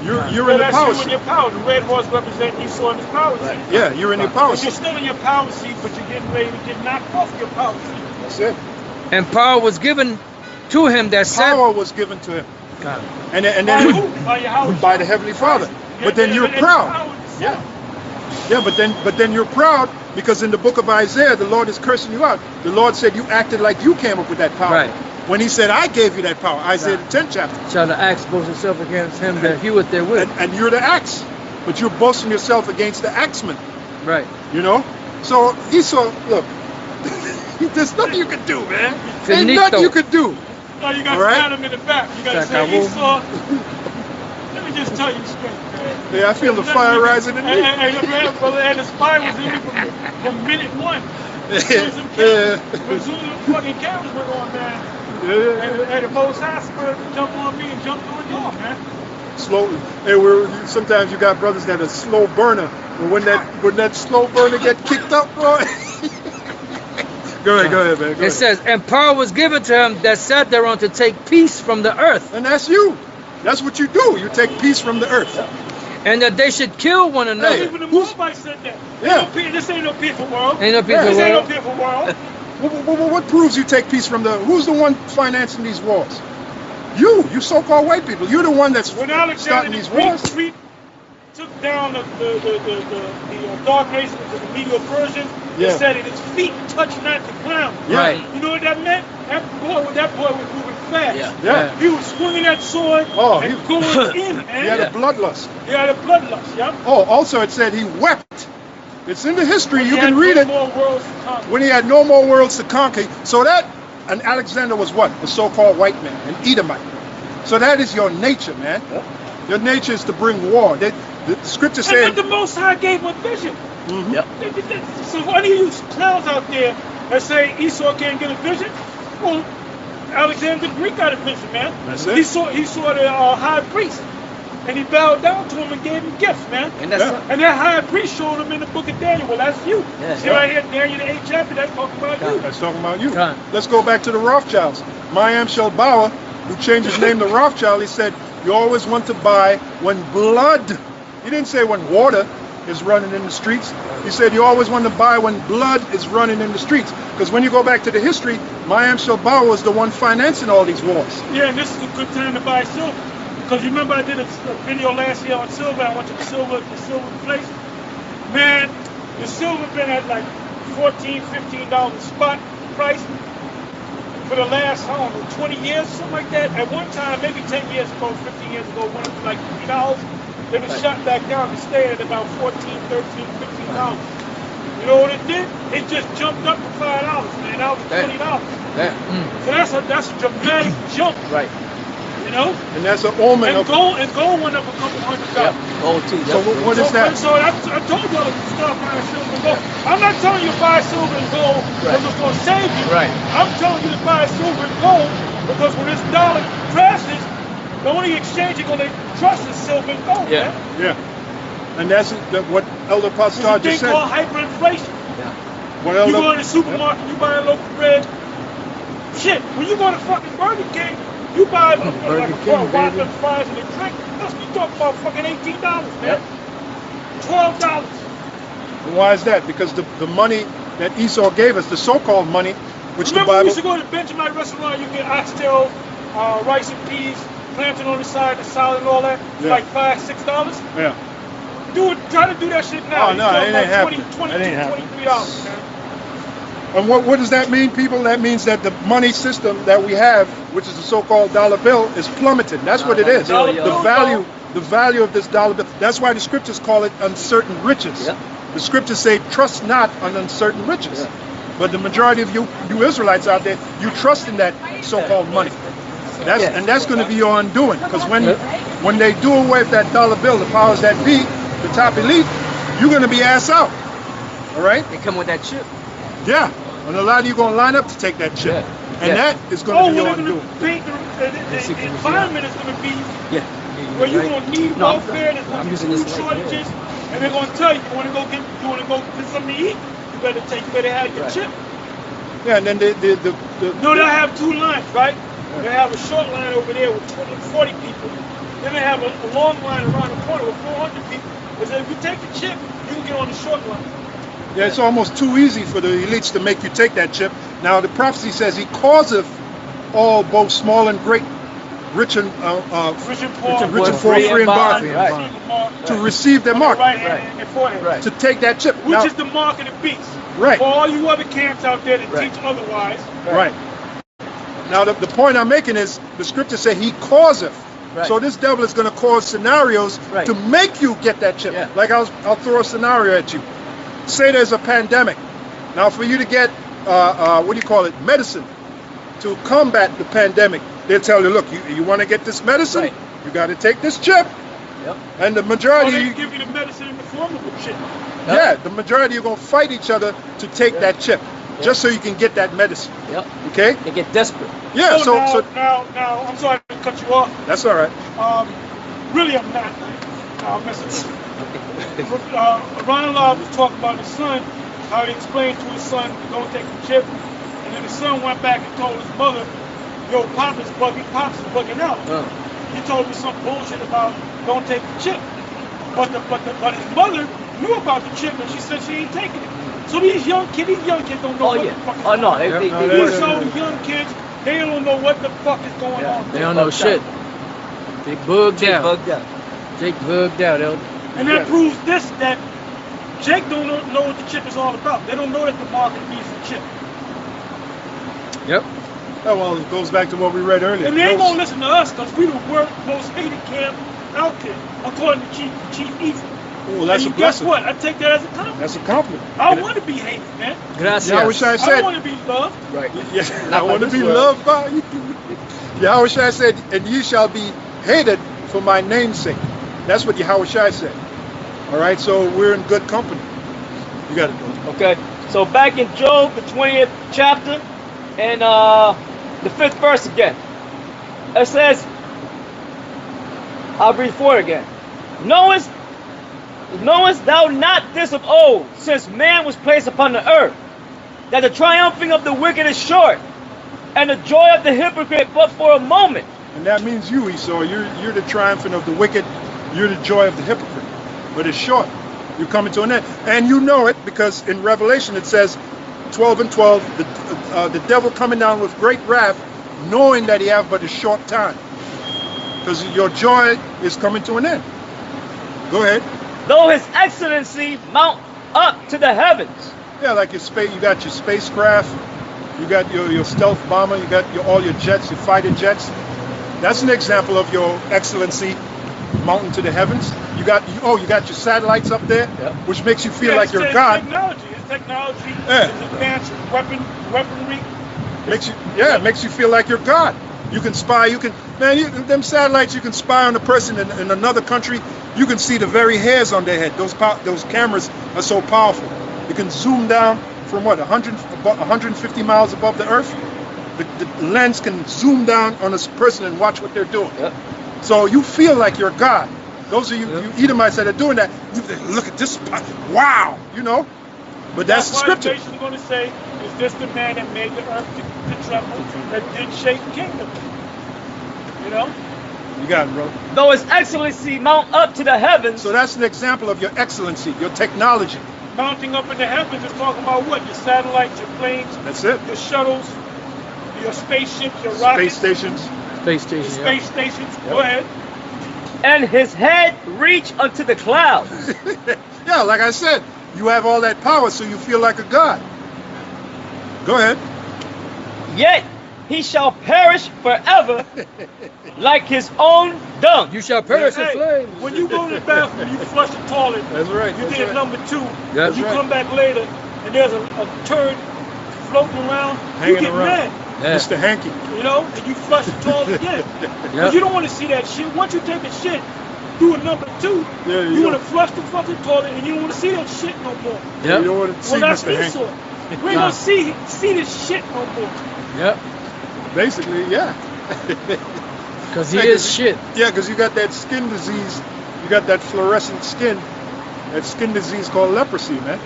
You're in the power seat. seat. Your power. The red horse represents Esau in his power seat. Yeah, you're in your power But you're seat. still in your power seat, but you're getting ready to get knocked off your power seat. That's it. And power was given to him that sat. Power was given to him, God. and By then who? By Yahweh. by the Heavenly Father. But then you're proud. Yeah. Yeah, but then you're proud because in the book of Isaiah, the Lord is cursing you out. The Lord said you acted like you came up with that power. Right. When He said, "I gave you that power," Isaiah the 10th chapter. Shall the axe boast itself against him that heweth therewith. And you're the axe, but you're boasting yourself against the axeman. Right. You know. So Esau, look, there's nothing you can do, man. Ain't Finito. nothing you can do. No, you got to All right. stab him in the back. You got to say, Sacabo. Esau. Let me just tell you straight, man. Yeah, I feel the fire rising in me. Hey, man, brother, and the fire was in me from minute one. Yeah. When soon as the fucking cameras went on, man, Yeah. and the most high spirit jumped on me and jumped on y'all, man. Slow. Hey, sometimes you got brothers that are slow burner. But when that slow burner get kicked up, boy. Go ahead, man. Go It ahead. says, and power was given to him that sat thereon to take peace from the earth, And that's you. That's what you do. You take peace from the earth. and that they should kill one another. Hey. Even the Moabites said that. Yeah. This ain't no peaceful world. Ain't no peaceful This ain't no world. peaceful world. What proves you take peace from the? Who's the one financing these wars? You so-called white people. You're the one that's When starting Alexander these the wars. Greek took down the Dark Ages of the Medo-Persians, Yeah. they said that his feet touched not the ground. Yeah. Right. You know what that meant? That boy was moving fast. Yeah. He was swinging that sword Oh, and he- going in, man. He had a bloodlust. He had a bloodlust, yeah. Oh, also it said he wept. It's in the history. You He had can read no it. more worlds to conquer. When he had no more worlds to conquer. So and Alexander was what? The so-called white man, an Edomite. So that is your nature, man. Your nature is to bring war. The scripture And says. the Most High gave him a vision. Mhm. Yep. So any of you clowns out there that say Esau can't get a vision, well, Alexander the Greek got a vision, man. That's it. He saw the high priest, and he bowed down to him and gave him gifts, man. And that's Yeah. And that high priest showed him in the book of Daniel. Well, that's you. Yeah, See yeah. right here, Daniel the 8th chapter, that's talking about you. That's talking about you. Right. Let's go back to the Rothschilds. Mayim Shelbawa, who changed his name to Rothschild, he said, you always want to buy when blood, he didn't say when water is running in the streets. He said you always want to buy when blood is running in the streets. Because when you go back to the history, Mayim Shelbawa was the one financing all these wars. Yeah, and this is a good time to buy silver. Because you remember I did a video last year on silver. I went to the silver place. Man, the silver been at like $14, $15 spot price for the last, I don't know, 20 years, something like that. At one time, maybe 10 years ago, 15 years ago, went up to like $3. It was shot back down and stayed at about $14, $13, $15. You know what it did? It just jumped up to $5, man. That was $20. So that's a dramatic jump, Right. you know? And that's an omen And of. gold went up a couple $100. Gold too. So what is that? So I told you to start buying silver and gold. I'm not telling you to buy silver and gold because it's going to save you. Right. I'm telling you to buy silver and gold because when this dollar crashes, the only exchange you're going to trust is silver and gold, Yeah. man. Yeah. And that's what Elder There's a Pastor thing just said. called hyperinflation. What You Elder, go in the supermarket, you buy a loaf of bread. Shit, when you go to fucking Burger King, you buy like a Whopper fries and a drink. That's what you talking about, fucking $18, man. $12. why is that? Because the money that Esau gave us, the so-called money, which Remember the we Bible. used to go to the Benjamin restaurant, you get oxtail, rice and peas, plantain on the side, the salad and all that. It's Yeah. like $5, $6. Yeah. Try to do that shit now. Oh, You no, talking it ain't about happening. 20, It ain't $23, man. And what does that mean, people? That means that the money system that we have, which is the so-called dollar bill, is plummeted. That's what it is. Dollar bill, The value of this dollar bill. That's why the scriptures call it uncertain riches. Yeah. The scriptures say, trust not on uncertain riches. Yeah. But the majority of you Israelites out there, you trust in that so-called money. And that's going to be your undoing, because when they do away with that dollar bill, the powers that be, the top elite, you're going to be ass out. All right? They come with that chip. Yeah. And a lot of you going to line up to take that chip. And that is going to be your undoing. The environment is going to be where you're going to need welfare, there's going to be food shortages, and they're going to tell you, you want to go get something to eat, you better have your chip. Yeah, and then No, they'll have two lines, right? They have a short line over there with 40 people. Then they have a long line around the corner with 400 people. But if you take the chip, you can get on the short line. Yeah, it's almost too easy for the elites to make you take that chip. Now the prophecy says he causeth all, both small and great, rich and poor, free and bond, to receive their mark, Right hand and their forehead. to take that chip. Which is the mark of the beast. Right. For all you other camps out there that teach otherwise. Right. Now the point I'm making is the scripture say he causeth. Right. So this devil is going to cause scenarios to make you get that chip. Yeah. Like I'll throw a scenario at you. Say there's a pandemic. Now for you to get medicine to combat the pandemic, they'll tell you, look, you want to get this medicine, you got to take this chip. Yep. And the majority they give you the medicine in the form of a chip. Yeah, the majority are going to fight each other to take that chip, just so you can get that medicine. Yep. Okay? They get desperate. Yeah, So now, I'm sorry to cut you off. That's all right. Really, I'm not. I'm messing with you. Ron Love was talking about his son, how he explained to his son, don't take the chip. And then the son went back and told his mother, yo, Pops is bugging out. He told me some bullshit about don't take the chip. But his mother knew about the chip and she said she ain't taking it. So these young kids don't know what the fuck is going on. These so young kids, they don't know what the fuck is going on. They don't know shit. They bugged out. Jake bugged out, Elder. And that proves this, that Jake don't know what the chip is all about. They don't know that the market needs the chip. Yep. Oh, well, it goes back to what we read earlier. And they ain't gonna listen to us because we the worst, most hated camp out there, according to Chief Ephraim. Well, that's and a guess blessing. what? I take that as a compliment. That's a compliment. I want to be hated, man. Gracias. Yeah, I wish I I said. don't want to be loved. Right. Yeah, I want to be loved by you. Yahweh Shai said, and ye shall be hated for my name's sake. That's what Yahweh Shai said. All right, so we're in good company. You got it, bro. Okay. So back in Job, the 20th chapter, and the 5th verse again. It says, I'll read 4 again. Knowest thou not this of old, since man was placed upon the earth, that the triumphing of the wicked is short, and the joy of the hypocrite but for a moment? And that means you, Esau. You're the triumphant of the wicked. You're the joy of the hypocrite. But it's short. You're coming to an end. And you know it because in Revelation it says 12 and 12, the devil coming down with great wrath, knowing that he have but a short time. Because your joy is coming to an end. Go ahead. Though his excellency mount up to the heavens. Yeah, like your space, you got your spacecraft, you got your stealth bomber, you got all your jets, your fighter jets. That's an example of your excellency mounting to the heavens. You got your satellites up there, which makes you feel like you're God. Technology is advanced weaponry. Makes you feel like you're God. You can spy. Them satellites. You can spy on a person in another country. You can see the very hairs on their head. Those cameras are so powerful. You can zoom down from 150 miles above the earth. The lens can zoom down on a person and watch what they're doing. Yep. So you feel like you're God. Those of you Edomites that are doing that, you think, look at this, wow, But that's the scripture. That's why the going to say, is this the man that made the earth to tremble, that did shake the kingdom? You got it, bro. Though his excellency mount up to the heavens. So that's an example of your excellency, your technology. Mounting up in the heavens is talking about what? Your satellites, your planes. That's it. Your shuttles, your spaceships, your rockets. Space stations. Space stations. Go ahead. And his head reach unto the clouds. Yeah, like I said, you have all that power, so you feel like a god. Go ahead. Yet he shall perish forever like his own dung. You shall perish in flames. When you go to the bathroom, you flush the toilet. That's right. You did number 2. That's you right. come back later, and there's a turd floating around. Hanging you get around. mad. Yeah. Mr. Hanky. You know, and you flush the toilet again. Yep. Because you don't want to see that shit. Once you take a shit, do a number 2, Yeah, you want to flush the fucking toilet and you don't want to see that shit no more. You Yep. don't want to see Well, that's Mr. Hanky. Esau. We ain't gonna see this shit no more. Yep. Basically, yeah. Because he Yeah, is 'cause- shit. Yeah, because you got that skin disease. You got that fluorescent skin. That skin disease called leprosy, man.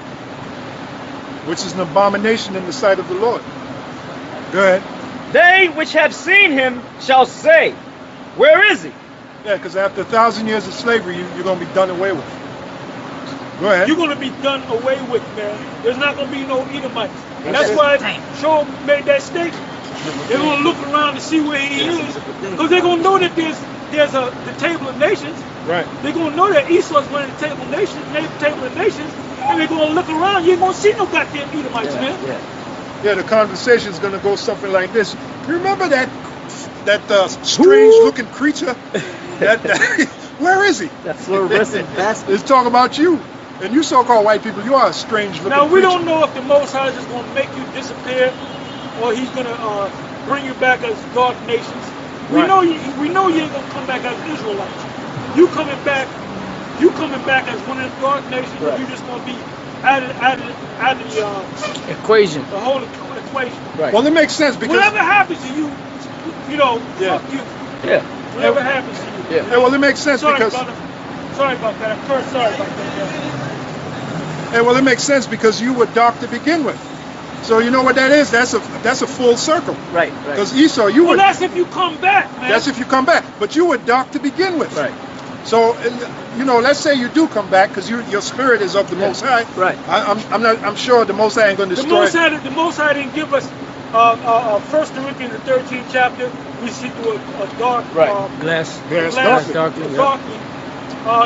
Which is an abomination in the sight of the Lord. Go ahead. They which have seen him shall say, where is he? Yeah, because after 1,000 years of slavery, you're going to be done away with. Go ahead. You're gonna be done away with, man. There's not gonna be no Edomites. That's That's it. why Job made that statement. They're gonna look around to see where he is, because they're gonna know that there's the table of nations. Right. They're gonna know that Esau's one of the table of nations, and they're gonna look around. You ain't gonna see no goddamn Edomites, man. Yeah, the conversation is going to go something like this. You remember that strange-looking creature? Where is he? That fluorescent bastard. Let's talk about you. And you so-called white people, you are a strange-looking Now we creature. don't know if the Most High is just gonna make you disappear, or he's gonna bring you back as dark nations. We Right. know you ain't gonna come back as Israelites. You coming back as one of the dark nations. Right. You just gonna be out of the Equation. the whole equation. Right. Well, it makes sense because... Whatever happens to you, you know, Yeah. fuck you. Yeah. Whatever happens to you. Yeah. Yeah, well, it makes sense Sorry, because... brother. Sorry about that. I'm first sorry about that. Yeah. Yeah, well, it makes sense because you were dark to begin with. So you know what that is? That's a full circle. Right. Because Esau, you Well, were... that's if you come back, man. That's if you come back. But you were dark to begin with. Right. So, you know, let's say you do come back because your spirit is of the Most High. Right. I'm sure the Most High ain't going to The destroy. the Most High didn't give us 1 Corinthians the 13th chapter. We see through a dark Right. Glass. Yes, glass, darkly, yeah. darkly.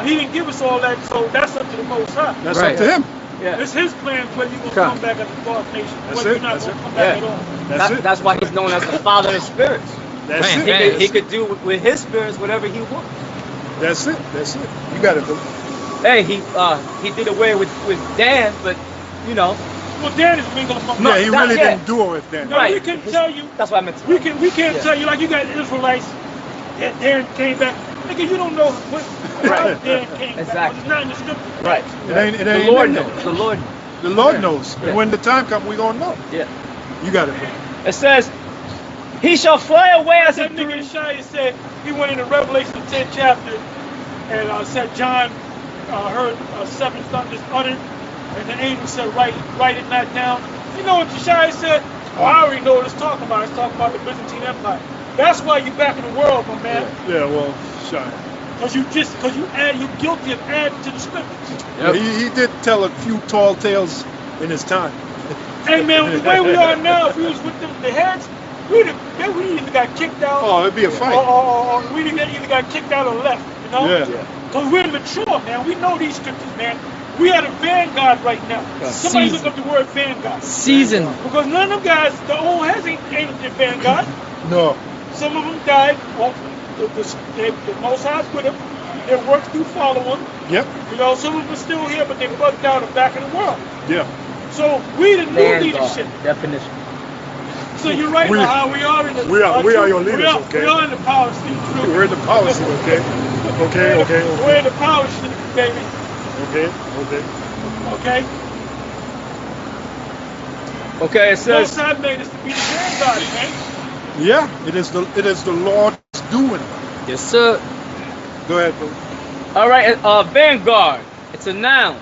He didn't give us all that, so that's up to the Most High. That's Right. up to him. Yeah. It's His plan whether you're gonna Come. come back as a dark nation, That's whether it, you're not that's gonna it. come back Yeah. at all. That's it. That's why he's known as the Father of spirits. That's Man, it. man. He could do with his spirits whatever he wants. That's it. That's it. You got it. Hey, he did away with Dan, but you know, Well, Dan is being gonna come No, Yeah, back. he that- really yeah. didn't do it with that. No, Right. we can tell you. that's what I meant to We can't Yeah. tell you like you got Israelites. That Dan came back. Nigga, you don't know what Right. Dan came back. Exactly. It's not in the scripture. Right. It ain't The in Lord there. knows. The Lord. The Lord knows. Yeah. And when the time comes, we gonna know. Yeah. You got it, bro. It says, he shall fly away as a That nigga dream. Shia said he went into Revelation 10th chapter and said John heard 7 thunders uttered, and the angel said, write it not down. You know what Shia said? Oh, I already know what it's talking about. It's talking about the Byzantine Empire. That's why you back in the world, my man. Yeah, well, shy. Because you're guilty of adding to the scriptures. Yep. He did tell a few tall tales in his time. Hey man, the way we are now, if we was with the heads, we either got kicked out, Oh, it'd be a fight. or we either got kicked out or left. You know? Yeah. Because we're mature, man. We know these scriptures, man. We are the vanguard right now. Somebody look up the word vanguard. Season. Because none of them guys, the old heads ain't the vanguard. No. Some of them died. The Most High's with them. Their works do follow them. Yep. You know, some of them are still here, but they bugged out and back in the world. Yeah. So we the new leadership. Definition. So you're right We- about how we are in the we are your leaders, okay? We are in the power seat. We're in the power seat, okay? Okay. We're in the power seat, baby. Okay. Okay? Okay, it Most says, High made us to be the vanguard, man. Yeah, it is the Lord's doing. Yes, sir. Go ahead, bro. all right, vanguard. It's a noun.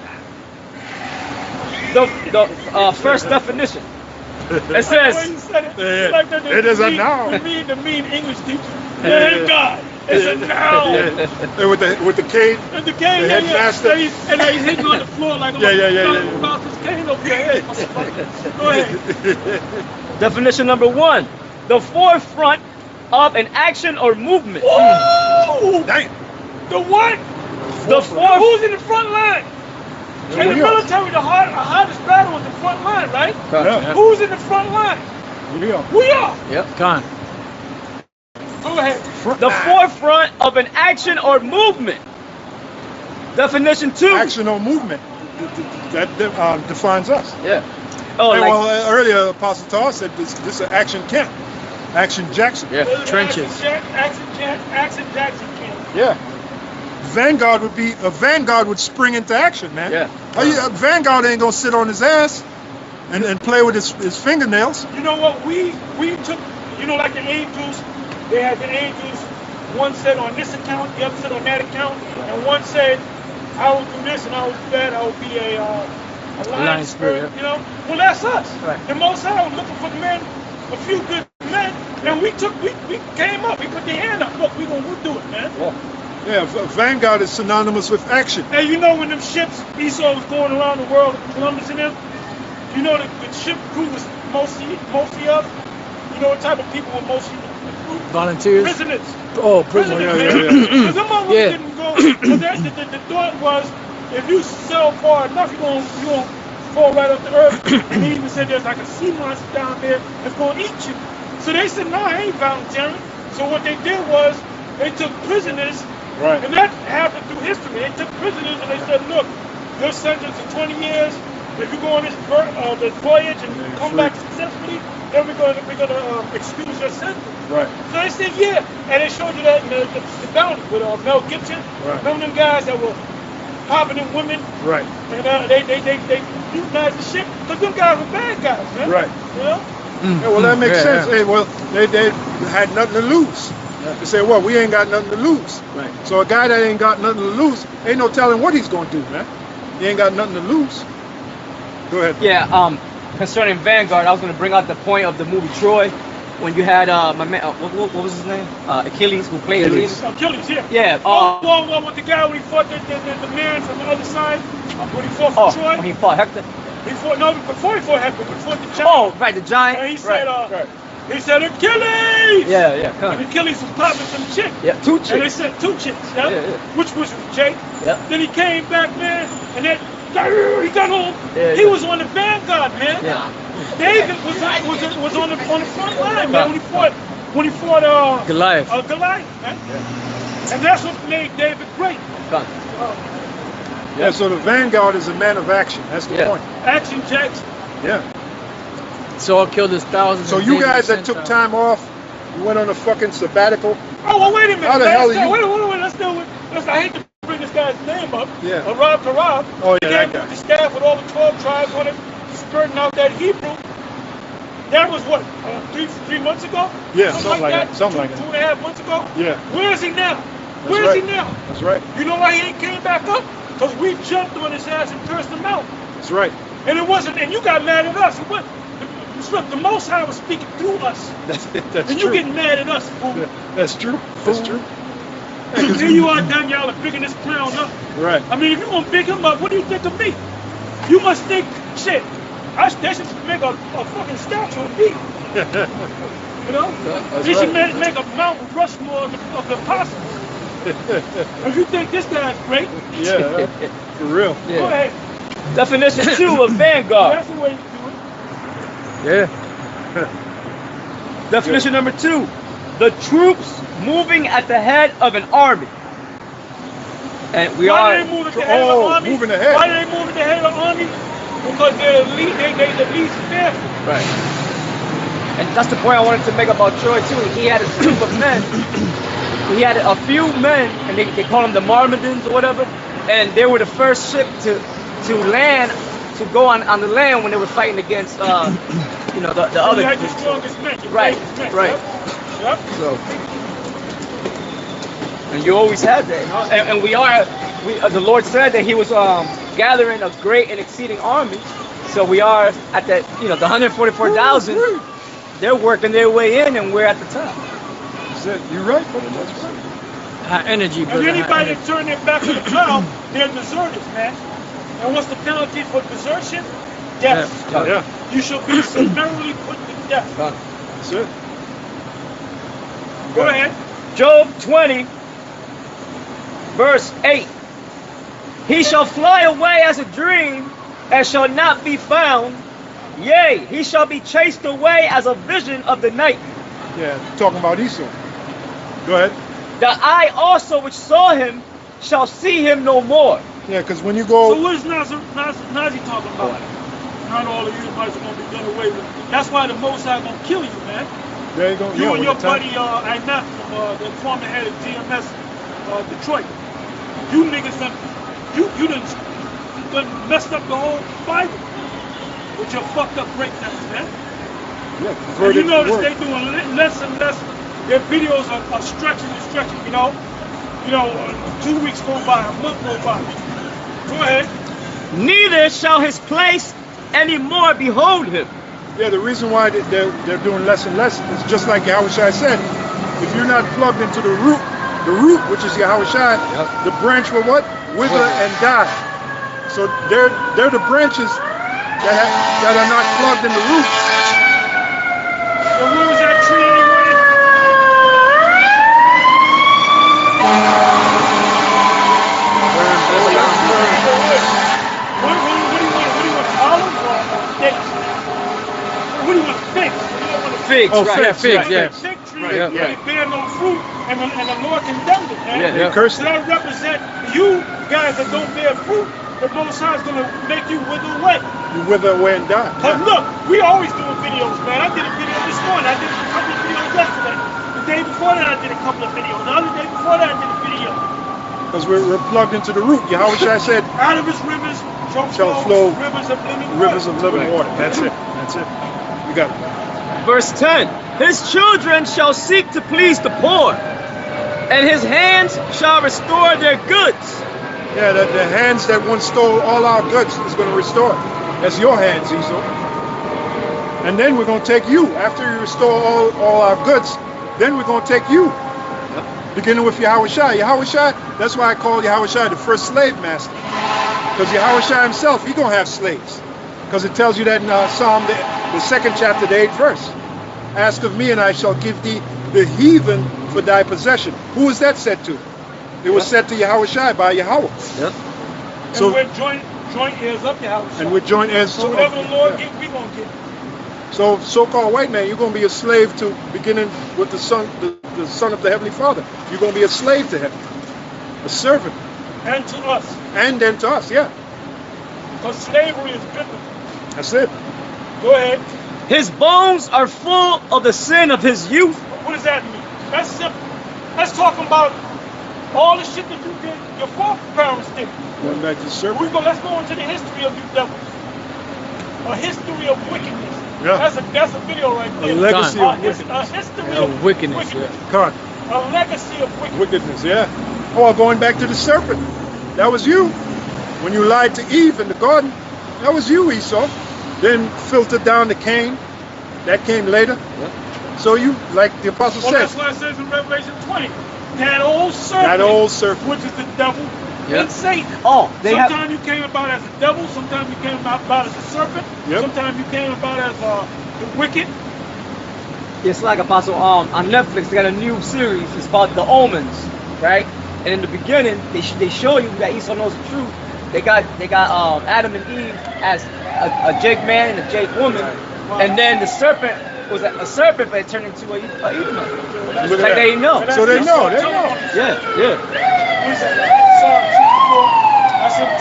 The first definition. It says, When you said it, Yeah. like the It is a mean- noun. The mean English teacher. Vanguard. It's a noun. And with the cane. And the cane, The headmaster. and they hitting on the floor like Yeah. about this cane over your head. Go ahead. definition number 1, the forefront of an action or movement. Whoa! Dang. The what? The forefront. Who's in the front line? In the We are. military, the hardest battle is the front line, right? Yeah. Who's in the front line? We are. We are. Yep. Con. Go ahead. The forefront of an action or movement. Definition 2. Action or movement. That defines us. Yeah. Oh, Hey, like, well, earlier Apostle Tar said this is an action camp. Action Jackson. Yeah, Little trenches. Action Jackson camp. Yeah. Vanguard would spring into action, man. Yeah. Vanguard ain't gonna sit on his ass and play with his fingernails. You know what? We took, you know, like the angels, they had the angels, one said on this account, the other said on that account, and one said, I will do this and I will do that, I will be a lion spirit, yeah. you know? Well, that's us. Right. The Most High was looking for men, a few good men, and we came up, we put the hand up, look, we'll do it, man. Yeah, Vanguard is synonymous with action. Hey, you know when them ships, Esau was going around the world, Columbus and them, you know the ship crew was mostly of, you know what type of people were mostly the crew? Volunteers. Prisoners. Oh, prisoners. Prisoners, man. Because them motherfuckers Yeah. didn't go, because the thought was, if you sail far enough, you won't fall right off the earth. And he even said there's like a sea monster down there that's going to eat you. So they said, no, I ain't volunteering. So what they did was, they took prisoners. Right. And that happened through history. They took prisoners and they said, look, your sentence is 20 years. If you go on this voyage and come back successfully, then we're gonna excuse your sentence. Right. So they said, yeah. And they showed you that in the bounty with Mel Gibson. Right. Remember them guys that were popping them women? Right. And they euthanized the ship? Because them guys were bad guys, man. Right. You know? Yeah, well, that makes Yeah, sense. yeah. Hey, well, they had nothing to lose. They said, well, we ain't got nothing to lose. Right. So a guy that ain't got nothing to lose, ain't no telling what he's gonna do, man. He ain't got nothing to lose. Go ahead. Yeah, concerning Vanguard, I was going to bring out the point of the movie Troy, when you had my man, what was his name? Achilles, who played Achilles. Achilles, yeah. Yeah. Well, with the guy when he fought the man from the other side, when he fought for Troy. When he fought Hector. Before he fought Hector, before the giant. Oh, right, the giant. And he said, Right. he said, Achilles! Yeah, come And on. Achilles was popping some chick. Yeah, two And they chicks. said 2 chicks, yeah? Yeah. Which was Jake. Yeah. Then he came back, man, and then he got home. Yeah, He yeah. was on the Vanguard, man. Yeah. David was on the front line, man, when he fought Goliath. Goliath, man. And that's what made David great. Come on. Yeah, so the Vanguard is a man of action. That's the Yeah. point. Action Jackson. Yeah. Saul killed his thousands. So and you David guys that sent took thousands. time off, you went on a fucking sabbatical. Oh, well, wait a minute. How the hell are you- Wait, let's do it. I hate to bring this guy's name up. Yeah. Rob Karab. Oh, yeah, He that came guy. with the staff with all the 12 tribes on it, spurting out that Hebrew. That was what, 3 months ago? Yeah, something like that. Something like that. 2.5 months ago? Yeah. Where is he now? That's Where is he right. now? That's right. You know why he ain't came back up? Because we jumped on his ass and cursed him out. That's right. And it wasn't, and you got mad at us. Look, the Most High was speaking through us. That's And you true. getting mad at us, fool. That's true. That's true. Here you are, Danielle, are bigging this clown up. Right. I mean, if you're going to big him up, what do you think of me? You must think, shit, they should make a fucking statue of me. You know? That's They should right. make a Mount Rushmore of the apostles. If you think this guy's great, Yeah. For real. go ahead. Definition 2 of Vanguard. That's the way you do it. Yeah. Definition number 2. The troops moving at the head of an army. And we Why are. do they move at the head of the army? moving ahead. Why do they move at the head of the army? Because they're the least fearful. Right. And that's the point I wanted to make about Troy too. He had a group of men. He had a few men, and they call them the Myrmidons or whatever. And they were the first ship to land, to go on the land when they were fighting against, the other. You had the strongest men. the Right, bravest men, right. Yep. So, and you always had that, you know? And the Lord said that He was gathering a great and exceeding army. So we are at that, the 144,000. They're working their way in, and we're at the top. That's it. You're right, brother. That's right. High energy, brother. And high anybody energy. that turn their back on the cloud, they're deserters, man. And what's the penalty for desertion? Death. Yeah. You shall be summarily put to death. That's it. Go ahead. Job 20, verse 8. He shall fly away as a dream, and shall not be found. Yea, he shall be chased away as a vision of the night. Yeah. Talking about Esau. Go ahead. The eye also which saw him shall see him no more. Yeah, because when you So go, what is Nazi talking about? Not all of you guys are going to be done away with. That's why the Most High going to kill you, man. There you go. You Yeah, and your with the time. buddy Inef from the former head of GMS Detroit. You niggas done messed up the whole Bible with your fucked up breakdowns, man. Yeah, And you perverted notice word. they doing less and less. Their videos are stretching and stretching. You know, 2 weeks go by, a month go by. Go ahead. Neither shall his place any more behold him. Yeah, the reason why they're doing less and less is just like Yahushua said. If you're not plugged into the root, which is Yahushua, Yep. the branch will what? Wither and die. So they're the branches that are not plugged in the root. So where was that tree anyway? What do you want? Olive or dates? What do you want? Figs. What do you want? Figs, Oh, right? Yeah, figs, yeah. Fig tree, Right, and yeah. it bear no fruit, and the Lord condemned it, man. Yeah, yeah. Curse So that represent you guys that don't bear fruit. The Most High is gonna make you wither away. You wither away and die. Cause look, we always doing videos, man. I did a video this morning. I did a couple of videos yesterday. The day before that, I did a couple of videos. The other day before that, I did a video. Because we're plugged into the root. Yahushua said, Out of his rivers Shall flow rivers of living water. rivers of living water. That's it. That's it. You got it. Verse 10. His children shall seek to please the poor, and his hands shall restore their goods. Yeah, the hands that once stole all our goods is going to restore. That's your hands, Esau. And then we're going to take you. After you restore all our goods, then we're going to take you. Beginning with Yahushua. Yahushua, that's why I call Yahushua the first slave master. Because Yahushua himself, he going to have slaves. Because it tells you that in Psalm, the 2nd chapter, the 8th verse. Ask of me and I shall give thee the heathen for thy possession. Who is that said to? It was said to Yahushua by Yahweh. Yep. And So- we're joint heirs up to house. And we're joint heirs. So whatever the Lord gives, we gonna get. So so-called white man, you're going to be a slave to, beginning with the son of the Heavenly Father. You're going to be a slave to him. A servant. And to us. And then to us, yeah. Because slavery is biblical. That's it. Go ahead. His bones are full of the sin of his youth. What does that mean? That's simple. That's talking about all the shit that you did, your foreparents did. Going back to the serpent. Let's go into the history of you devils. A history of wickedness. Yeah. That's a video right there. A legacy Done. of wickedness. A history Yeah, of wickedness, yeah. Con. A legacy of wickedness. Wickedness, yeah. Oh, going back to the serpent. That was you. When you lied to Eve in the garden, that was you, Esau. Then filtered down to Cain. That came later. So you, like the apostle Well, says, that's why it says in Revelation 20, that old serpent, that old serpent. which is the devil Yeah. and Satan. Oh, they have. Sometimes you came about as a devil, sometimes you came about as a serpent, Yep. sometimes you came about as the wicked. It's like Apostle on Netflix. They got a new series. It's called The Omens, right? And in the beginning, they show you that Esau knows the truth. They got Adam and Eve as a Jake man and a Jake woman, and then the serpent was a serpent, but it turned into a Edomite. Look at Like that. they know. So they know, they know. Yeah, yeah. He said, Psalm 64, I said,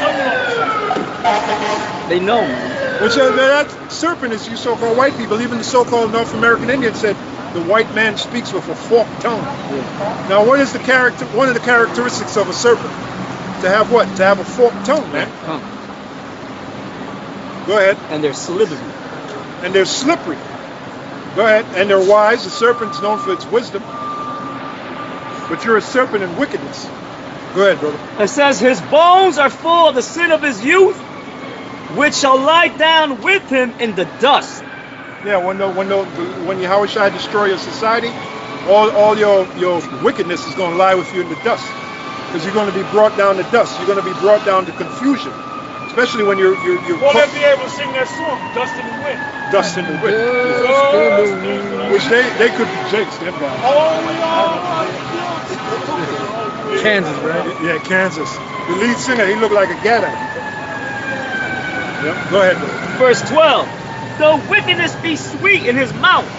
They know, man. Which that serpent is you so-called white people. Even the so-called North American Indians said the white man speaks with a forked tongue. Now, what is the character? One of the characteristics of a serpent? To have what? To have a forked tongue, man. Go ahead. And they're slithery. And they're slippery. Go ahead. And they're wise. The serpent's known for its wisdom. But you're a serpent in wickedness. Go ahead, brother. It says his bones are full of the sin of his youth, which shall lie down with him in the dust. Yeah, when Yahushua destroy your society, all your wickedness is going to lie with you in the dust. Because you're going to be brought down to dust. You're going to be brought down to confusion. Especially when you're will they be able to sing that song, Dust in the Wind? dust in the wind. Which they could be jakes, them guys. Kansas, right? Yeah, Kansas. The lead singer, he looked like a Gaddite. Yep. Go ahead, brother. Verse 12. Though wickedness be sweet in his mouth,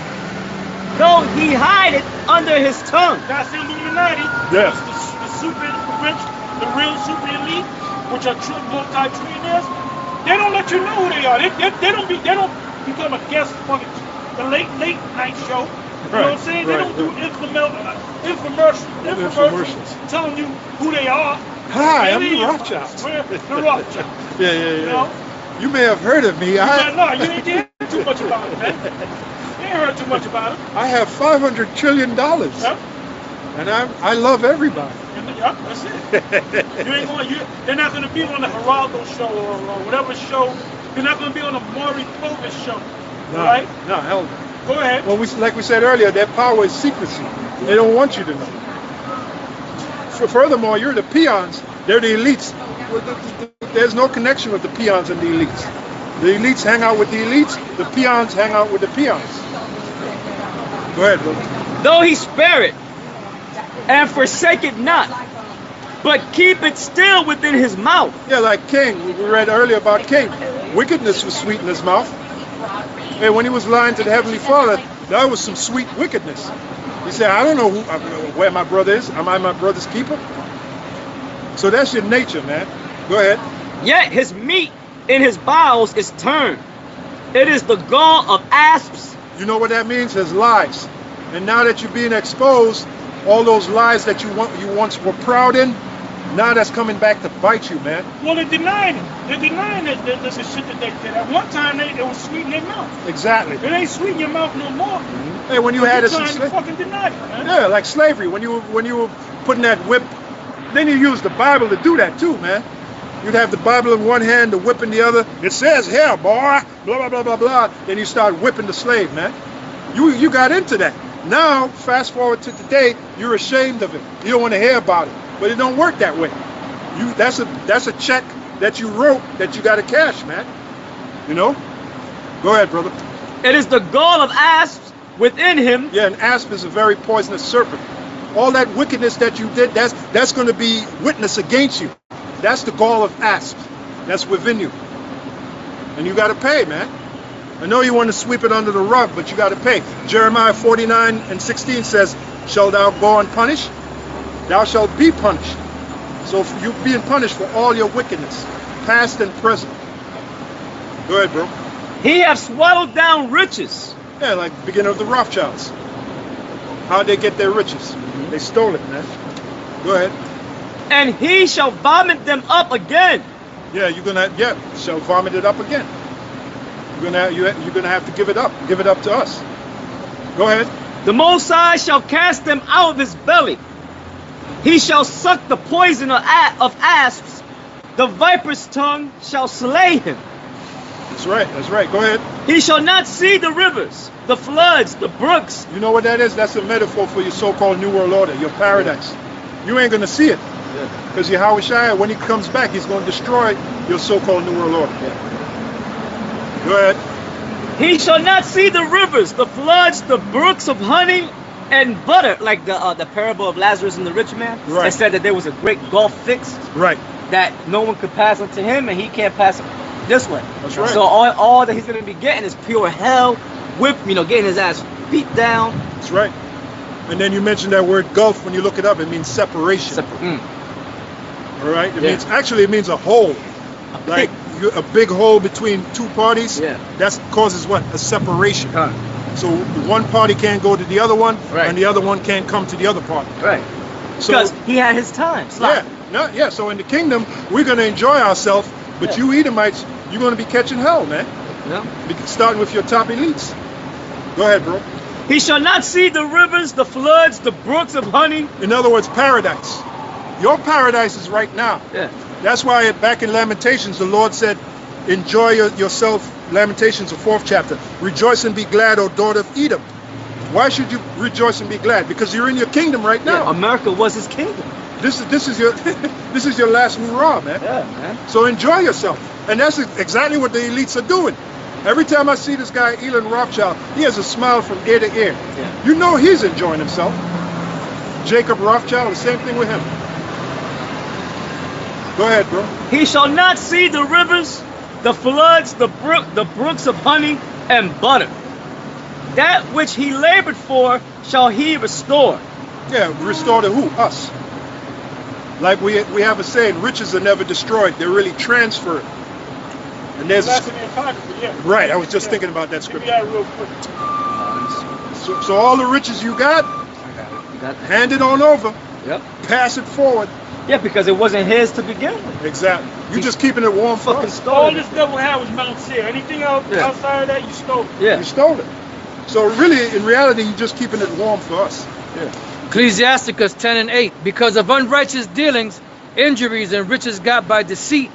though he hide it under his tongue. That's the Illuminati. Yeah. The super rich, the real super elite, which are multi-trillionaires. They don't let you know who they are. They don't become a guest on the late night show. You know what I'm saying? They don't do infomercials telling you who they are. Hi, I'm They the ain't- Rothschild. We're the Rothschild. Yeah. You know? You may have heard of me. No, you ain't heard too much about it, man. You ain't heard too much about it. I have $500 trillion, Yeah. and I love everybody. Yeah, that's it. You ain't going. They're not going to be on the Geraldo show or whatever show. They're not going to be on the Maury Povich show, right? No, hell no. Go ahead. Well, like we said earlier, their power is secrecy. They don't want you to know. Furthermore, you're the peons. They're the elites. There's no connection with the peons and the elites. The elites hang out with the elites. The peons hang out with the peons. Go ahead, brother. Though he spare it, and forsake it not, but keep it still within his mouth. Yeah, like Cain. We read earlier about Cain. Wickedness was sweet in his mouth. And when he was lying to the Heavenly Father, that was some sweet wickedness. He said, I don't know where my brother is. Am I my brother's keeper? So that's your nature, man. Go ahead. Yet his meat in his bowels is turned. It is the gall of asps. You know what that means? There's lies. And now that you're being exposed, all those lies that you once were proud in, now that's coming back to bite you, man. Well, they're denying it. They're denying that the shit that they did. At one time, it was sweet in their mouth. Exactly. It ain't sweet in your mouth no more. Hey, when you had You're us in trying to slavery. fucking deny it, man. Yeah, like slavery. When you were putting that whip, then you used the Bible to do that too, man. You'd have the Bible in one hand, the whip in the other. It says here, boy, blah, blah, blah, blah, blah. Then you start whipping the slave, man. You got into that. Now, fast forward to today, you're ashamed of it. You don't want to hear about it. But it don't work that way. That's a check that you wrote that you got to cash, man. You know? Go ahead, brother. It is the gall of asps within him. Yeah, an asp is a very poisonous serpent. All that wickedness that you did, that's going to be witness against you. That's the gall of asp. That's within you. And you got to pay, man. I know you want to sweep it under the rug, but you got to pay. Jeremiah 49:16 says, shall thou go unpunished? Thou shalt be punished. So you're being punished for all your wickedness, past and present. Go ahead, bro. He hath swallowed down riches. Yeah, like the beginning of the Rothschilds. How'd they get their riches? They stole it, man. Go ahead. And he shall vomit them up again. Yeah, shall vomit it up again. You're gonna have to give it up. Give it up to us. Go ahead. The Most High shall cast them out of his belly. He shall suck the poison of asps. The viper's tongue shall slay him. That's right. That's right. Go ahead. He shall not see the rivers, the floods, the brooks. You know what that is? That's a metaphor for your so-called New World Order, your paradise. You ain't gonna see it. Because Yahweh Shai, when he comes back, he's going to destroy your so-called New World Order. Go ahead. He shall not see the rivers, the floods, the brooks of honey and butter, like the parable of Lazarus and the rich man. Right. It said that there was a great gulf fixed, Right. that no one could pass unto him, and he can't pass this way. That's right. So all that he's going to be getting is pure hell, getting his ass beat down. That's right. And then you mentioned that word gulf. When you look it up, it means separation. All right. It means a hole. Like a big hole between two parties. Yeah. That causes what? A separation. Huh. So one party can't go to the other one, Right. and the other one can't come to the other party. Right. So Because he had his time. yeah. So in the kingdom, we're gonna enjoy ourselves, but you Edomites, you're gonna be catching hell, man. Yeah. Starting with your top elites. Go ahead, bro. He shall not see the rivers, the floods, the brooks of honey. In other words, paradise. Your paradise is right now. Yeah. That's why back in Lamentations, the Lord said, enjoy yourself, Lamentations, the 4th chapter. Rejoice and be glad, O daughter of Edom. Why should you rejoice and be glad? Because you're in your kingdom right now. Yeah, America was his kingdom. This is your this is your last hurrah, man. Yeah, man. So enjoy yourself. And that's exactly what the elites are doing. Every time I see this guy, Elon Rothschild, he has a smile from ear to ear. Yeah. You know he's enjoying himself. Jacob Rothschild, the same thing with him. Go ahead, bro. He shall not see the rivers, the floods, the brooks of honey and butter. That which he labored for shall he restore. Yeah, restore to who? Us. Like we have a saying, riches are never destroyed, they're really transferred. And there's That's in the Apocrypha, yeah. right, I was just thinking about that Give me scripture. that real quick. So all the riches you got, You got- hand it on over. Yep. Pass it forward. Yeah, because it wasn't his to begin with. Exactly. You just keeping it warm for Fucking us. stole All it. this devil had was Mount Seir. Anything else Yeah. outside of that, you stole. Yeah. You stole it. So really, in reality, you're just keeping it warm for us. Ecclesiasticus 10 and 8. Because of unrighteous dealings, injuries, and riches got by deceit,